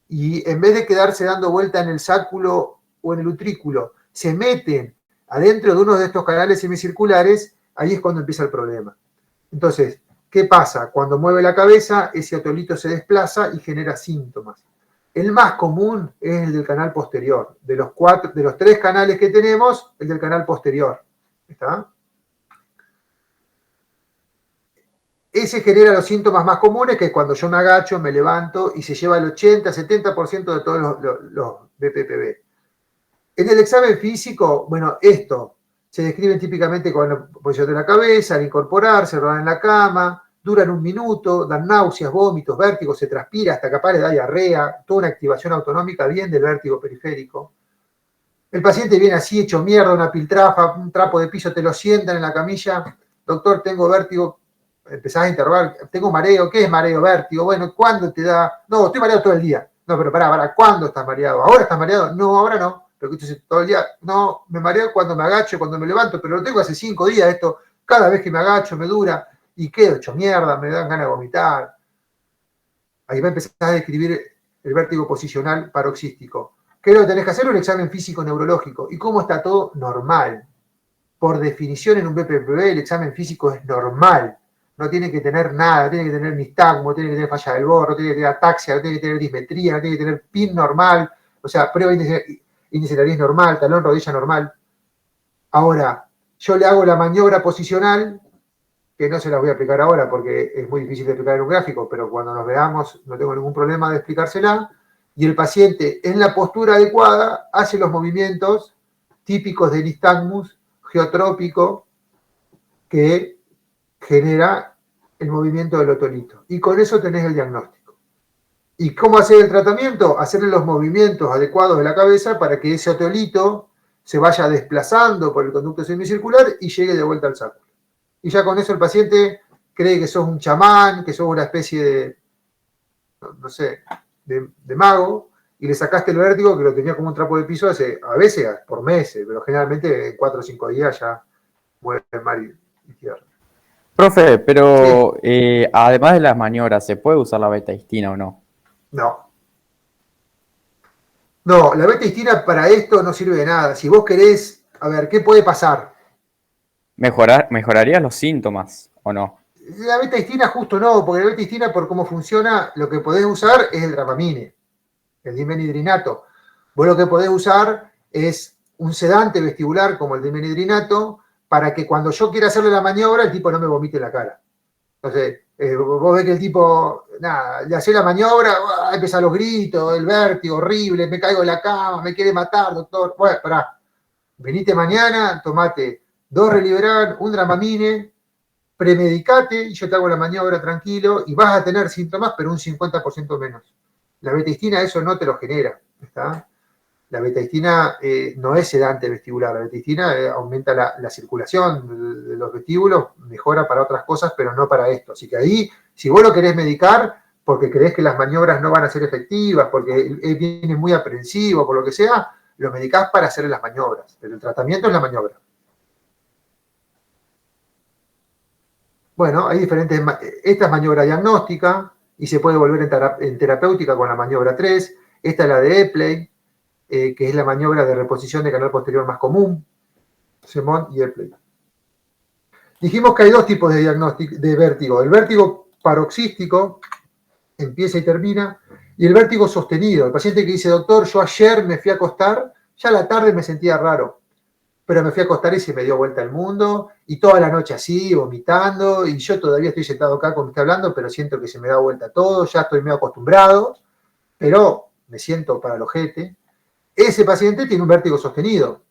B: y en vez de quedarse dando vuelta en el sáculo o en el utrículo, se meten adentro de uno de estos canales semicirculares, ahí es cuando empieza el problema. Entonces, ¿qué pasa? Cuando mueve la cabeza, ese otolito se desplaza y genera síntomas. El más común es el del canal posterior. De los 3 canales que tenemos, el del canal posterior. ¿Está? Ese genera los síntomas más comunes, que es cuando yo me agacho, me levanto y se lleva el 80-70% de todos los BPPV. En el examen físico, bueno, esto se describe típicamente con la posición de la cabeza, al incorporarse, rodar en la cama, duran un minuto, dan náuseas, vómitos, vértigos, se transpira, hasta capaz le da diarrea, toda una activación autonómica bien del vértigo periférico. El paciente viene así, hecho mierda, una piltrafa, un trapo de piso, te lo sientan en la camilla, doctor, tengo vértigo, empezás a interrogar, tengo mareo, ¿qué es mareo? Vértigo, bueno, ¿cuándo te da? No, estoy mareado todo el día. No, pero pará, ¿cuándo estás mareado? ¿Ahora estás mareado? No, ahora no. Pero entonces todo el día, no, me mareo cuando me agacho, cuando me levanto, pero lo tengo hace 5 días esto, cada vez que me agacho me dura, y quedo hecho mierda, me dan ganas de vomitar. Ahí va a empezar a describir el vértigo posicional paroxístico. ¿Qué es lo que tenés que hacer? Un examen físico neurológico. ¿Y cómo está todo? Normal. Por definición en un BPPV el examen físico es normal. No tiene que tener nada, tiene que tener nistagmo, tiene que tener falla del borro, tiene que tener ataxia, no tiene que tener dismetría, no tiene que tener PIN normal, o sea, prueba índice de nariz normal, talón, rodilla normal. Ahora, yo le hago la maniobra posicional, que no se las voy a explicar ahora porque es muy difícil de explicar en un gráfico, pero cuando nos veamos no tengo ningún problema de explicársela, y el paciente en la postura adecuada hace los movimientos típicos del nistagmus geotrópico que genera el movimiento del otolito. Y con eso tenés el diagnóstico. ¿Y cómo hacer el tratamiento? Hacerle los movimientos adecuados de la cabeza para que ese otolito se vaya desplazando por el conducto semicircular y llegue de vuelta al sáculo. Y ya con eso el paciente cree que sos un chamán, que sos una especie de, no sé, de mago, y le sacaste el vértigo que lo tenía como un trapo de piso a veces por meses, pero generalmente en 4 o 5 días ya mueve mar y tierra.
F: Profe, pero además de las maniobras, ¿se puede usar la betahistina o no?
B: No. No, la beta-histina para esto no sirve de nada. Si vos querés, a ver, ¿qué puede pasar?
F: ¿Mejoraría los síntomas o no?
B: La beta-histina justo no, porque la beta-histina por cómo funciona, lo que podés usar es el Dramamine, el dimenhidrinato. Vos lo que podés usar es un sedante vestibular como el dimenhidrinato para que cuando yo quiera hacerle la maniobra el tipo no me vomite la cara. Entonces, vos ves que el tipo, nada, le hace la maniobra, empiezan los gritos, el vértigo horrible, me caigo de la cama, me quiere matar, doctor. Bueno, pará, venite mañana, tomate 2 Reliberan, un Dramamine, premedicate y yo te hago la maniobra tranquilo y vas a tener síntomas, pero un 50% menos. La beta-histina eso no te lo genera, ¿está? La beta-histina no es sedante vestibular, la beta-histina aumenta la circulación de los vestíbulos, mejora para otras cosas, pero no para esto. Así que ahí, si vos lo querés medicar porque creés que las maniobras no van a ser efectivas, porque él viene muy aprensivo, por lo que sea, lo medicás para hacer las maniobras, pero el tratamiento es la maniobra. Bueno, hay diferentes, esta es maniobra diagnóstica y se puede volver en terapéutica con la maniobra 3, esta es la de Epley, que es la maniobra de reposición de canal posterior más común, Semon y Epley. Dijimos que hay 2 tipos de diagnóstico de vértigo, el vértigo paroxístico, empieza y termina, y el vértigo sostenido, el paciente que dice, doctor, yo ayer me fui a acostar, ya a la tarde me sentía raro, pero me fui a acostar y se me dio vuelta el mundo, y toda la noche así, vomitando, y yo todavía estoy sentado acá con usted hablando, pero siento que se me da vuelta todo, ya estoy medio acostumbrado, pero me siento para el ojete. Ese paciente tiene un vértigo sostenido,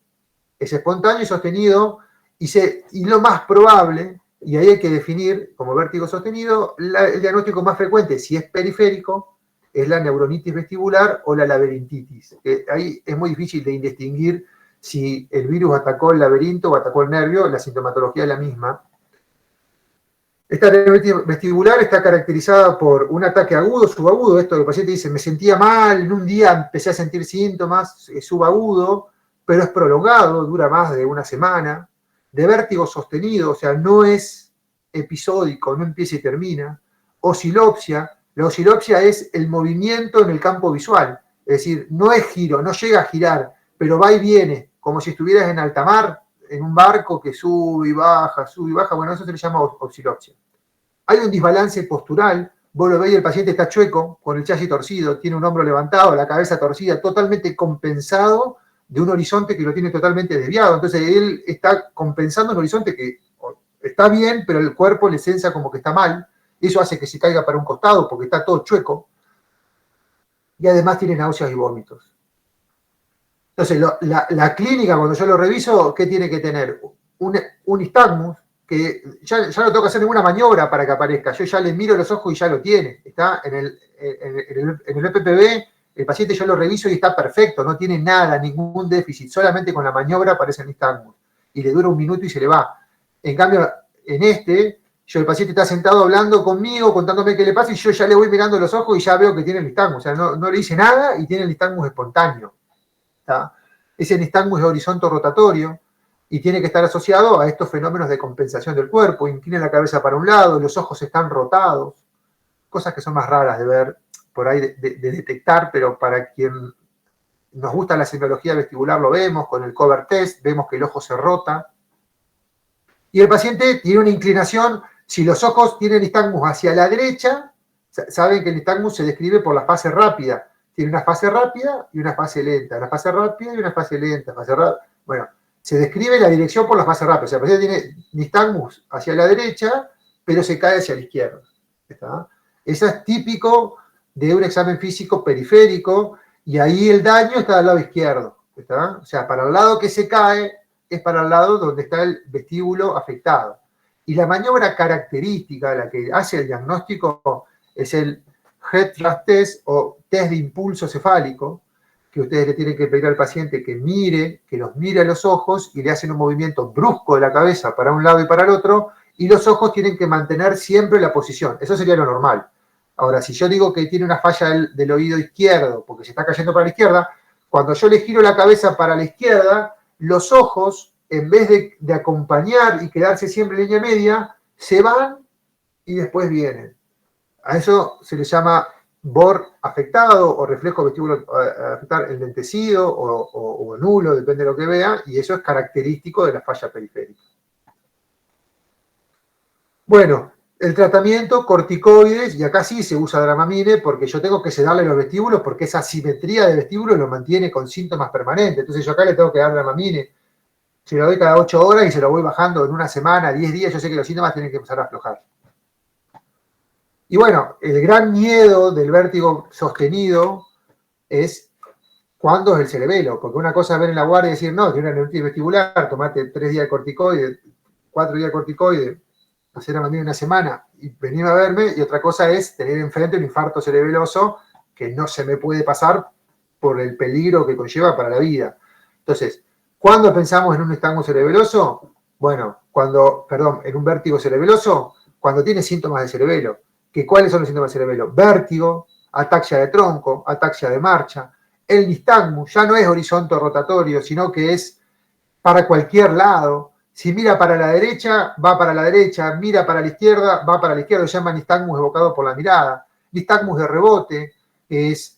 B: es espontáneo y sostenido, y lo más probable, y ahí hay que definir como vértigo sostenido, el diagnóstico más frecuente, si es periférico, es la neuronitis vestibular o la laberintitis. Ahí es muy difícil de distinguir si el virus atacó el laberinto o atacó el nervio, la sintomatología es la misma. Esta neuronitis vestibular está caracterizada por un ataque agudo, subagudo. Esto el paciente dice, me sentía mal, en un día empecé a sentir síntomas, subagudo, pero es prolongado, dura más de una semana. De vértigo sostenido, o sea, no es episódico, no empieza y termina. Oscilopsia, la oscilopsia es el movimiento en el campo visual, es decir, no es giro, no llega a girar, pero va y viene, como si estuvieras en alta mar, en un barco que sube y baja, bueno, eso se le llama oscilopsia. Hay un desbalance postural, vos lo veis, el paciente está chueco, con el chasis torcido, tiene un hombro levantado, la cabeza torcida, totalmente compensado de un horizonte que lo tiene totalmente desviado. Entonces él está compensando un horizonte que está bien, pero el cuerpo le sensa como que está mal. Eso hace que se caiga para un costado porque está todo chueco. Y además tiene náuseas y vómitos. Entonces, la clínica, cuando yo lo reviso, ¿qué tiene que tener? Un nistagmus, que ya no tengo que hacer ninguna maniobra para que aparezca. Yo ya le miro los ojos y ya lo tiene. Está en el EPPB, el paciente yo lo reviso y está perfecto, no tiene nada, ningún déficit. Solamente con la maniobra aparece el nistagmus. Y le dura 1 minuto y se le va. En cambio, en el paciente está sentado hablando conmigo, contándome qué le pasa, y yo ya le voy mirando los ojos y ya veo que tiene el nistagmus. O sea, no le hice nada y tiene el nistagmus espontáneo. ¿Está? Ese nistagmus es horizonte rotatorio y tiene que estar asociado a estos fenómenos de compensación del cuerpo. Inclina la cabeza para un lado, los ojos están rotados, cosas que son más raras de ver, por ahí de detectar, pero para quien nos gusta la semiología vestibular lo vemos, con el cover test, vemos que el ojo se rota. Y el paciente tiene una inclinación, si los ojos tienen nistagmus hacia la derecha, saben que el nistagmus se describe por la fase rápida. Tiene una fase rápida y una fase lenta, una fase rápida y una fase lenta, bueno, se describe la dirección por la fase rápida. O sea, el paciente tiene nistagmus hacia la derecha, pero se cae hacia la izquierda. ¿Está? Eso es típico de un examen físico periférico, y ahí el daño está del lado izquierdo. ¿Está? O sea, para el lado que se cae es para el lado donde está el vestíbulo afectado. Y la maniobra característica, la que hace el diagnóstico, es el Head Thrust Test o test de impulso cefálico, que ustedes le tienen que pedir al paciente que los mire a los ojos y le hacen un movimiento brusco de la cabeza para un lado y para el otro, y los ojos tienen que mantener siempre la posición. Eso sería lo normal. Ahora, si yo digo que tiene una falla del oído izquierdo, porque se está cayendo para la izquierda, cuando yo le giro la cabeza para la izquierda, los ojos, en vez de acompañar y quedarse siempre en línea media, se van y después vienen. A eso se le llama BOR afectado o reflejo vestíbulo afectar enlentecido o nulo, depende de lo que vea, y eso es característico de la falla periférica. Bueno, el tratamiento, corticoides, y acá sí se usa Dramamine porque yo tengo que sedarle los vestíbulos porque esa simetría de vestíbulos lo mantiene con síntomas permanentes. Entonces yo acá le tengo que dar Dramamine. Si lo doy cada 8 horas y se lo voy bajando en una semana, 10 días, yo sé que los síntomas tienen que empezar a aflojar. Y bueno, el gran miedo del vértigo sostenido es cuándo es el cerebelo, porque una cosa es ver en la guardia y decir, no, tiene una neuritis vestibular, tomate 3 días de corticoide, 4 días de corticoide, hacer a mí una semana y venir a verme, y otra cosa es tener enfrente un infarto cerebeloso que no se me puede pasar por el peligro que conlleva para la vida. Entonces, ¿cuándo pensamos en un nistagmo cerebeloso? Bueno, en un vértigo cerebeloso, cuando tiene síntomas de cerebelo. ¿Cuáles son los síntomas de cerebelo? Vértigo, ataxia de tronco, ataxia de marcha. El nistagmo ya no es horizonte rotatorio, sino que es para cualquier lado. Si mira para la derecha, va para la derecha. Mira para la izquierda, va para la izquierda. Se llama nistagmus evocado por la mirada. Nistagmus de rebote, que es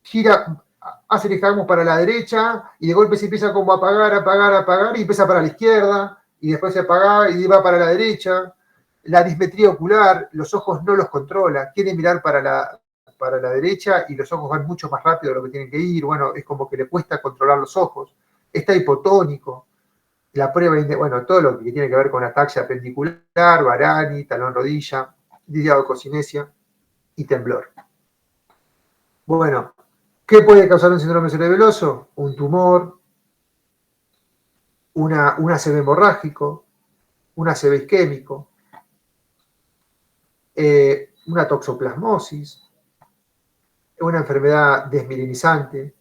B: gira, hace nistagmus para la derecha y de golpe se empieza como a apagar y empieza para la izquierda y después se apaga y va para la derecha. La dismetría ocular, los ojos no los controla, quiere mirar para la derecha y los ojos van mucho más rápido de lo que tienen que ir. Bueno, es como que le cuesta controlar los ojos. Está hipotónico. La prueba, bueno, todo lo que tiene que ver con ataxia pendicular, varani, talón rodilla, didiadococinesia y temblor. Bueno, ¿qué puede causar un síndrome cerebeloso? Un tumor, un ACV hemorrágico, un ACV isquémico, una toxoplasmosis, una enfermedad desmielinizante,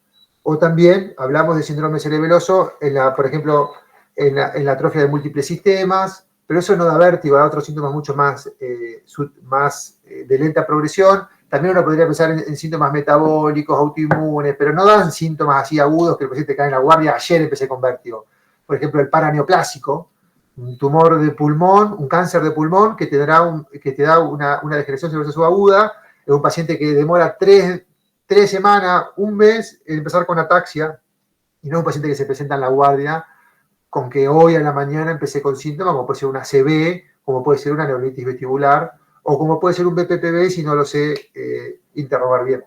B: o también hablamos de síndrome cerebeloso, por ejemplo, en la atrofia de múltiples sistemas, pero eso no da vértigo, da otros síntomas mucho más de lenta progresión. También uno podría pensar en síntomas metabólicos, autoinmunes, pero no dan síntomas así agudos que el paciente cae en la guardia. Ayer empecé con vértigo. Por ejemplo, el paraneoplásico, un tumor de pulmón, un cáncer de pulmón que te da una degeneración cerebrosa subaguda, es un paciente que demora 3 semanas, un mes en empezar con ataxia, y no es un paciente que se presenta en la guardia con que hoy a la mañana empecé con síntomas, como puede ser una CB, como puede ser una neuritis vestibular, o como puede ser un BPPV si no lo sé interrogar bien.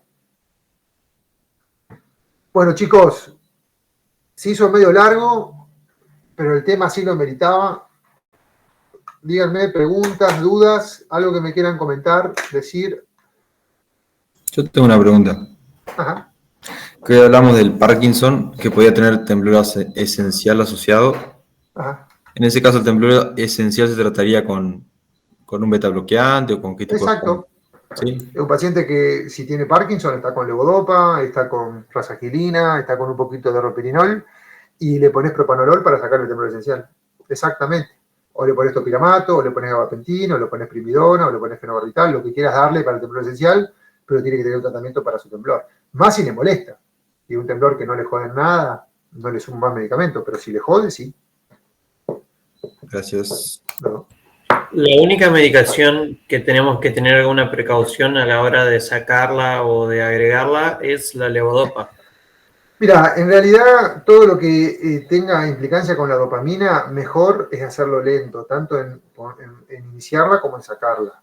B: Bueno, chicos, se hizo medio largo, pero el tema sí lo meritaba. Díganme preguntas, dudas, algo que me quieran comentar, decir.
G: Yo tengo una pregunta.
B: Ajá.
G: Que hablamos del Parkinson, que podía tener temblor esencial asociado.
B: Ajá.
G: En ese caso, el temblor esencial se trataría con un beta bloqueante o con qué tipo
B: Exacto.
G: ¿Sí?
B: Es un paciente que si tiene Parkinson está con levodopa, está con frasagilina, está con un poquito de ropinol y le pones propanolol para sacar el temblor esencial. Exactamente. O le pones topiramato, o le pones gabapentina, o le pones primidona, o le pones fenobarbital, lo que quieras darle para el temblor esencial, pero tiene que tener un tratamiento para su temblor. Más si le molesta. Y un temblor que no le jode nada, no le sumo más medicamento, pero si le jode, sí.
G: Gracias.
B: No.
A: La única medicación que tenemos que tener alguna precaución a la hora de sacarla o de agregarla es la levodopa.
B: Mira, en realidad todo lo que tenga implicancia con la dopamina, mejor es hacerlo lento, tanto en iniciarla como en sacarla.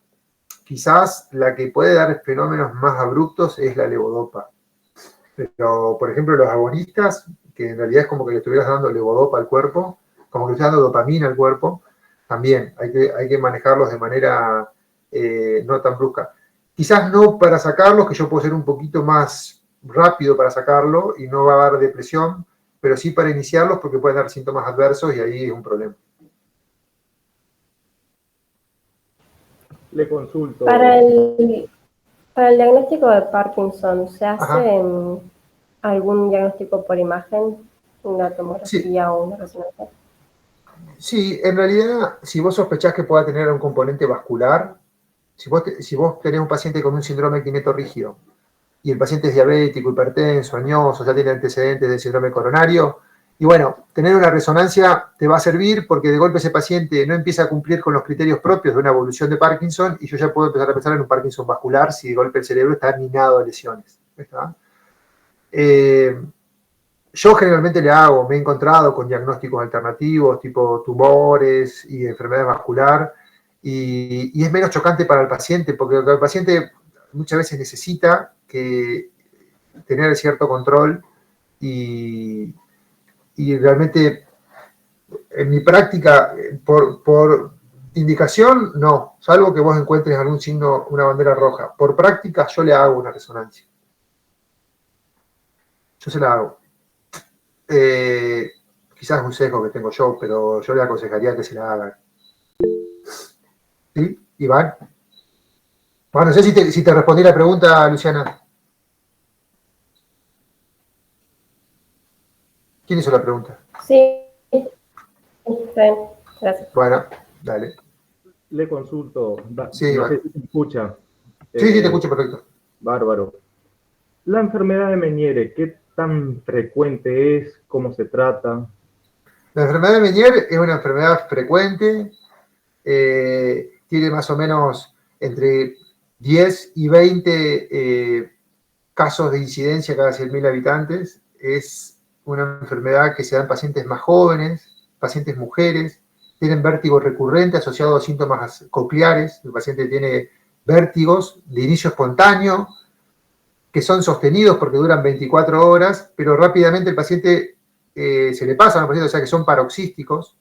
B: Quizás la que puede dar fenómenos más abruptos es la levodopa. Pero, por ejemplo, los agonistas, que en realidad es como que le estuvieras dando levodopa al cuerpo, como que le estuvieras dando dopamina al cuerpo, también hay que manejarlos de manera no tan brusca. Quizás no para sacarlos, que yo puedo ser un poquito más rápido para sacarlo y no va a dar depresión, pero sí para iniciarlos porque pueden dar síntomas adversos y ahí es un problema.
H: Le consulto.
I: Para el diagnóstico de Parkinson, ¿se hace algún diagnóstico por imagen? ¿Una tomografía o una resonancia?
B: Sí, en realidad, si vos sospechás que pueda tener un componente vascular, si vos tenés un paciente con un síndrome quinetorrígido y el paciente es diabético, hipertenso, añoso, ya tiene antecedentes de síndrome coronario, Y bueno, tener una resonancia te va a servir porque de golpe ese paciente no empieza a cumplir con los criterios propios de una evolución de Parkinson y yo ya puedo empezar a pensar en un Parkinson vascular si de golpe el cerebro está minado de lesiones. ¿Está? Yo generalmente me he encontrado con diagnósticos alternativos, tipo tumores y enfermedad vascular, y es menos chocante para el paciente, porque el paciente muchas veces necesita tener cierto control y realmente en mi práctica, por indicación, no, salvo que vos encuentres algún signo, una bandera roja. Por práctica, yo le hago una resonancia. Yo se la hago. Quizás es un sesgo que tengo yo, pero yo le aconsejaría que se la hagan. ¿Sí? Iván. Bueno, no sé si te respondí la pregunta, Luciana. ¿Quién hizo la pregunta?
I: Sí, está bien, gracias.
B: Bueno, dale.
H: Le consulto,
B: Sí,
H: no
B: vale.
H: sé si se escucha.
B: Sí, te escucho perfecto.
H: Bárbaro. La enfermedad de Meniere, ¿qué tan frecuente es? ¿Cómo se trata?
B: La enfermedad de Meniere es una enfermedad frecuente, tiene más o menos entre 10 y 20 casos de incidencia cada 100.000 habitantes. Es una enfermedad que se da en pacientes más jóvenes, pacientes mujeres, tienen vértigo recurrente asociado a síntomas cocleares. El paciente tiene vértigos de inicio espontáneo, que son sostenidos porque duran 24 horas, pero rápidamente el paciente se le pasan a los pacientes, o sea que son paroxísticos,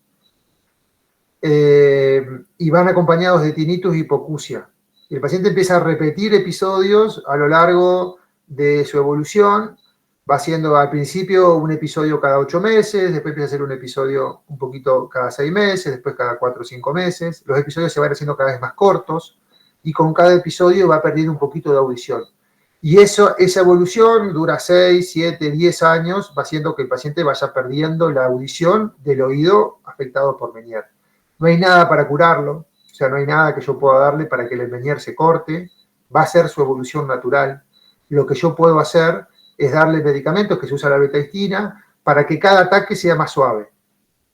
B: y van acompañados de tinnitus y hipoacusia. Y el paciente empieza a repetir episodios a lo largo de su evolución, va haciendo al principio un episodio cada 8 meses, después empieza a hacer un episodio un poquito cada 6 meses, después cada 4 o 5 meses. Los episodios se van haciendo cada vez más cortos y con cada episodio va perdiendo un poquito de audición. Y esa evolución dura 6, 7, 10 años, va haciendo que el paciente vaya perdiendo la audición del oído afectado por Meniere. No hay nada para curarlo, o sea, no hay nada que yo pueda darle para que el Meniere se corte, va a ser su evolución natural. Lo que yo puedo hacer es darle medicamentos, que se usa la betahistina, para que cada ataque sea más suave.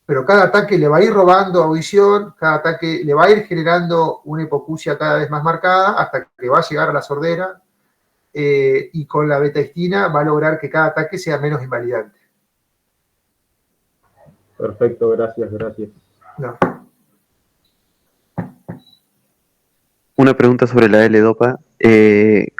B: Pero cada ataque le va a ir robando audición, cada ataque le va a ir generando una hipoacusia cada vez más marcada, hasta que va a llegar a la sordera, y con la betahistina va a lograr que cada ataque sea menos invalidante.
H: Perfecto, gracias.
B: No.
C: Una pregunta sobre la L-Dopa.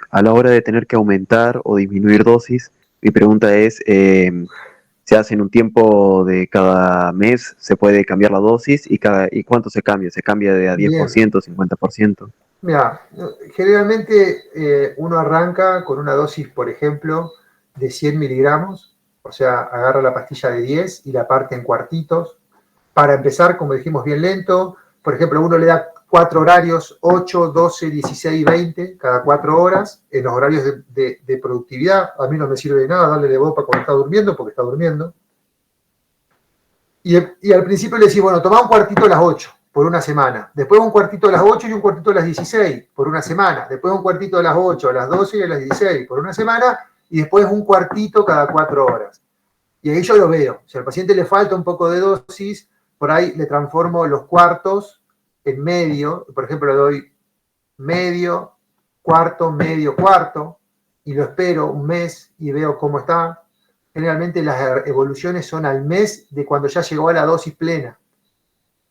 C: A la hora de tener que aumentar o disminuir dosis, mi pregunta es, ¿se hace en un tiempo de cada mes? ¿Se puede cambiar la dosis? ¿Y cuánto se cambia? ¿Se cambia de a 10%, 50%?
B: Mira, generalmente uno arranca con una dosis, por ejemplo, de 100 miligramos, o sea, agarra la pastilla de 10 y la parte en cuartitos, para empezar, como dijimos, bien lento. Por ejemplo, uno le da 4 horarios, 8, 12, 16, 20, cada 4 horas, en los horarios de productividad. A mí no me sirve de nada darle levodopa cuando está durmiendo, porque está durmiendo. Y al principio le decís, bueno, toma un cuartito a las 8 por una semana. Después un cuartito a las 8 y un cuartito a las 16 por una semana. Después un cuartito a las 8, a las 12 y a las 16 por una semana. Y después un cuartito cada 4 horas. Y ahí yo lo veo. Si al paciente le falta un poco de dosis, por ahí le transformo los cuartos en medio. Por ejemplo, le doy medio, cuarto, medio, cuarto. Y lo espero un mes y veo cómo está. Generalmente las evoluciones son al mes de cuando ya llegó a la dosis plena.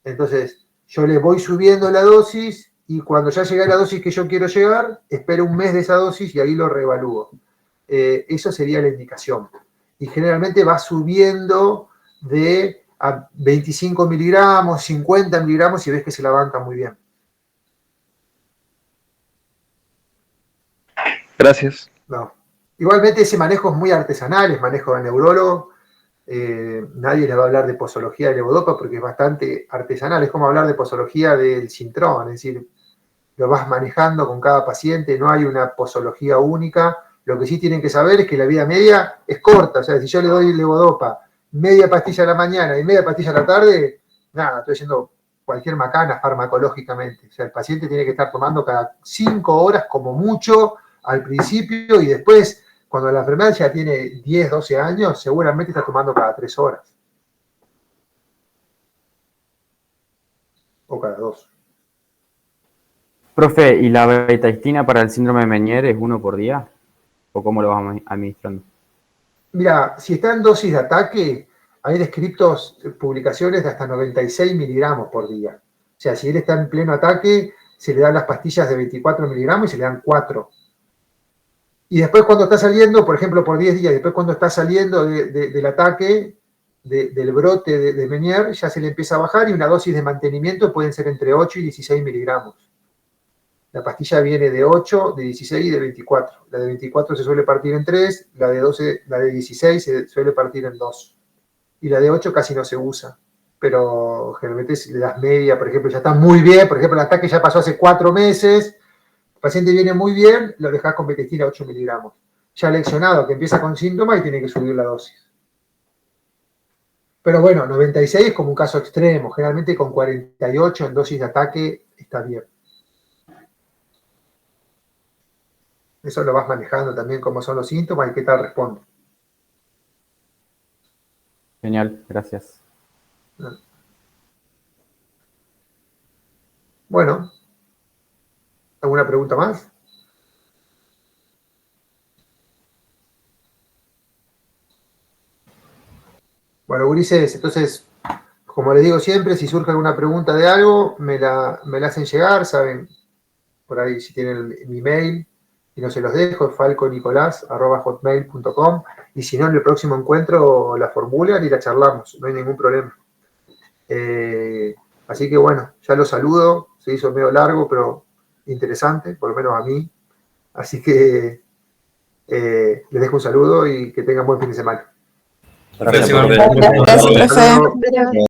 B: Entonces, yo le voy subiendo la dosis y cuando ya llegue a la dosis que yo quiero llegar, espero un mes de esa dosis y ahí lo reevalúo. Eso sería la indicación. Y generalmente va subiendo de a 25 miligramos, 50 miligramos y ves que se la banca muy bien.
C: Gracias.
B: No. Igualmente ese manejo es muy artesanal, es manejo de neurólogo. Nadie le va a hablar de posología de levodopa porque es bastante artesanal. Es como hablar de posología del Sintrón, es decir, lo vas manejando con cada paciente, no hay una posología única. Lo que sí tienen que saber es que la vida media es corta, o sea, si yo le doy levodopa media pastilla a la mañana y media pastilla a la tarde, nada, estoy haciendo cualquier macana farmacológicamente. O sea, el paciente tiene que estar tomando cada 5 horas como mucho al principio y después, cuando la enfermedad ya tiene 10, 12 años, seguramente está tomando cada 3 horas. o cada 2.
F: Profe, ¿y la betaistina para el síndrome de Meniere es 1 por día? ¿O cómo lo vas administrando?
B: Mira, si está en dosis de ataque, hay descritos publicaciones de hasta 96 miligramos por día. O sea, si él está en pleno ataque, se le dan las pastillas de 24 miligramos y se le dan 4. Y después cuando está saliendo, por ejemplo, por 10 días, después cuando está saliendo del ataque, del brote de Meniere, ya se le empieza a bajar y una dosis de mantenimiento pueden ser entre 8 y 16 miligramos. La pastilla viene de 8, de 16 y de 24. La de 24 se suele partir en 3, la de 16 se suele partir en 2. Y la de 8 casi no se usa. Pero generalmente si le das media, por ejemplo, ya está muy bien, por ejemplo, el ataque ya pasó hace 4 meses, el paciente viene muy bien, lo dejas con betaistina 8 miligramos. Ya leccionado que empieza con síntomas y tiene que subir la dosis. Pero bueno, 96 es como un caso extremo, generalmente con 48 en dosis de ataque está bien. Eso lo vas manejando también, cómo son los síntomas y qué tal responde.
F: Genial, gracias.
B: Bueno, ¿alguna pregunta más? Bueno, Ulises, entonces, como les digo siempre, si surge alguna pregunta de algo, me la hacen llegar, saben, por ahí si tienen mi mail, y no se los dejo, falconicolás@hotmail.com, y si no, en el próximo encuentro la formulan y la charlamos, no hay ningún problema. Así que bueno, ya los saludo, se hizo medio largo, pero interesante, por lo menos a mí. Así que les dejo un saludo y que tengan buen fin de semana.
G: Gracias,
J: Gracias, profe.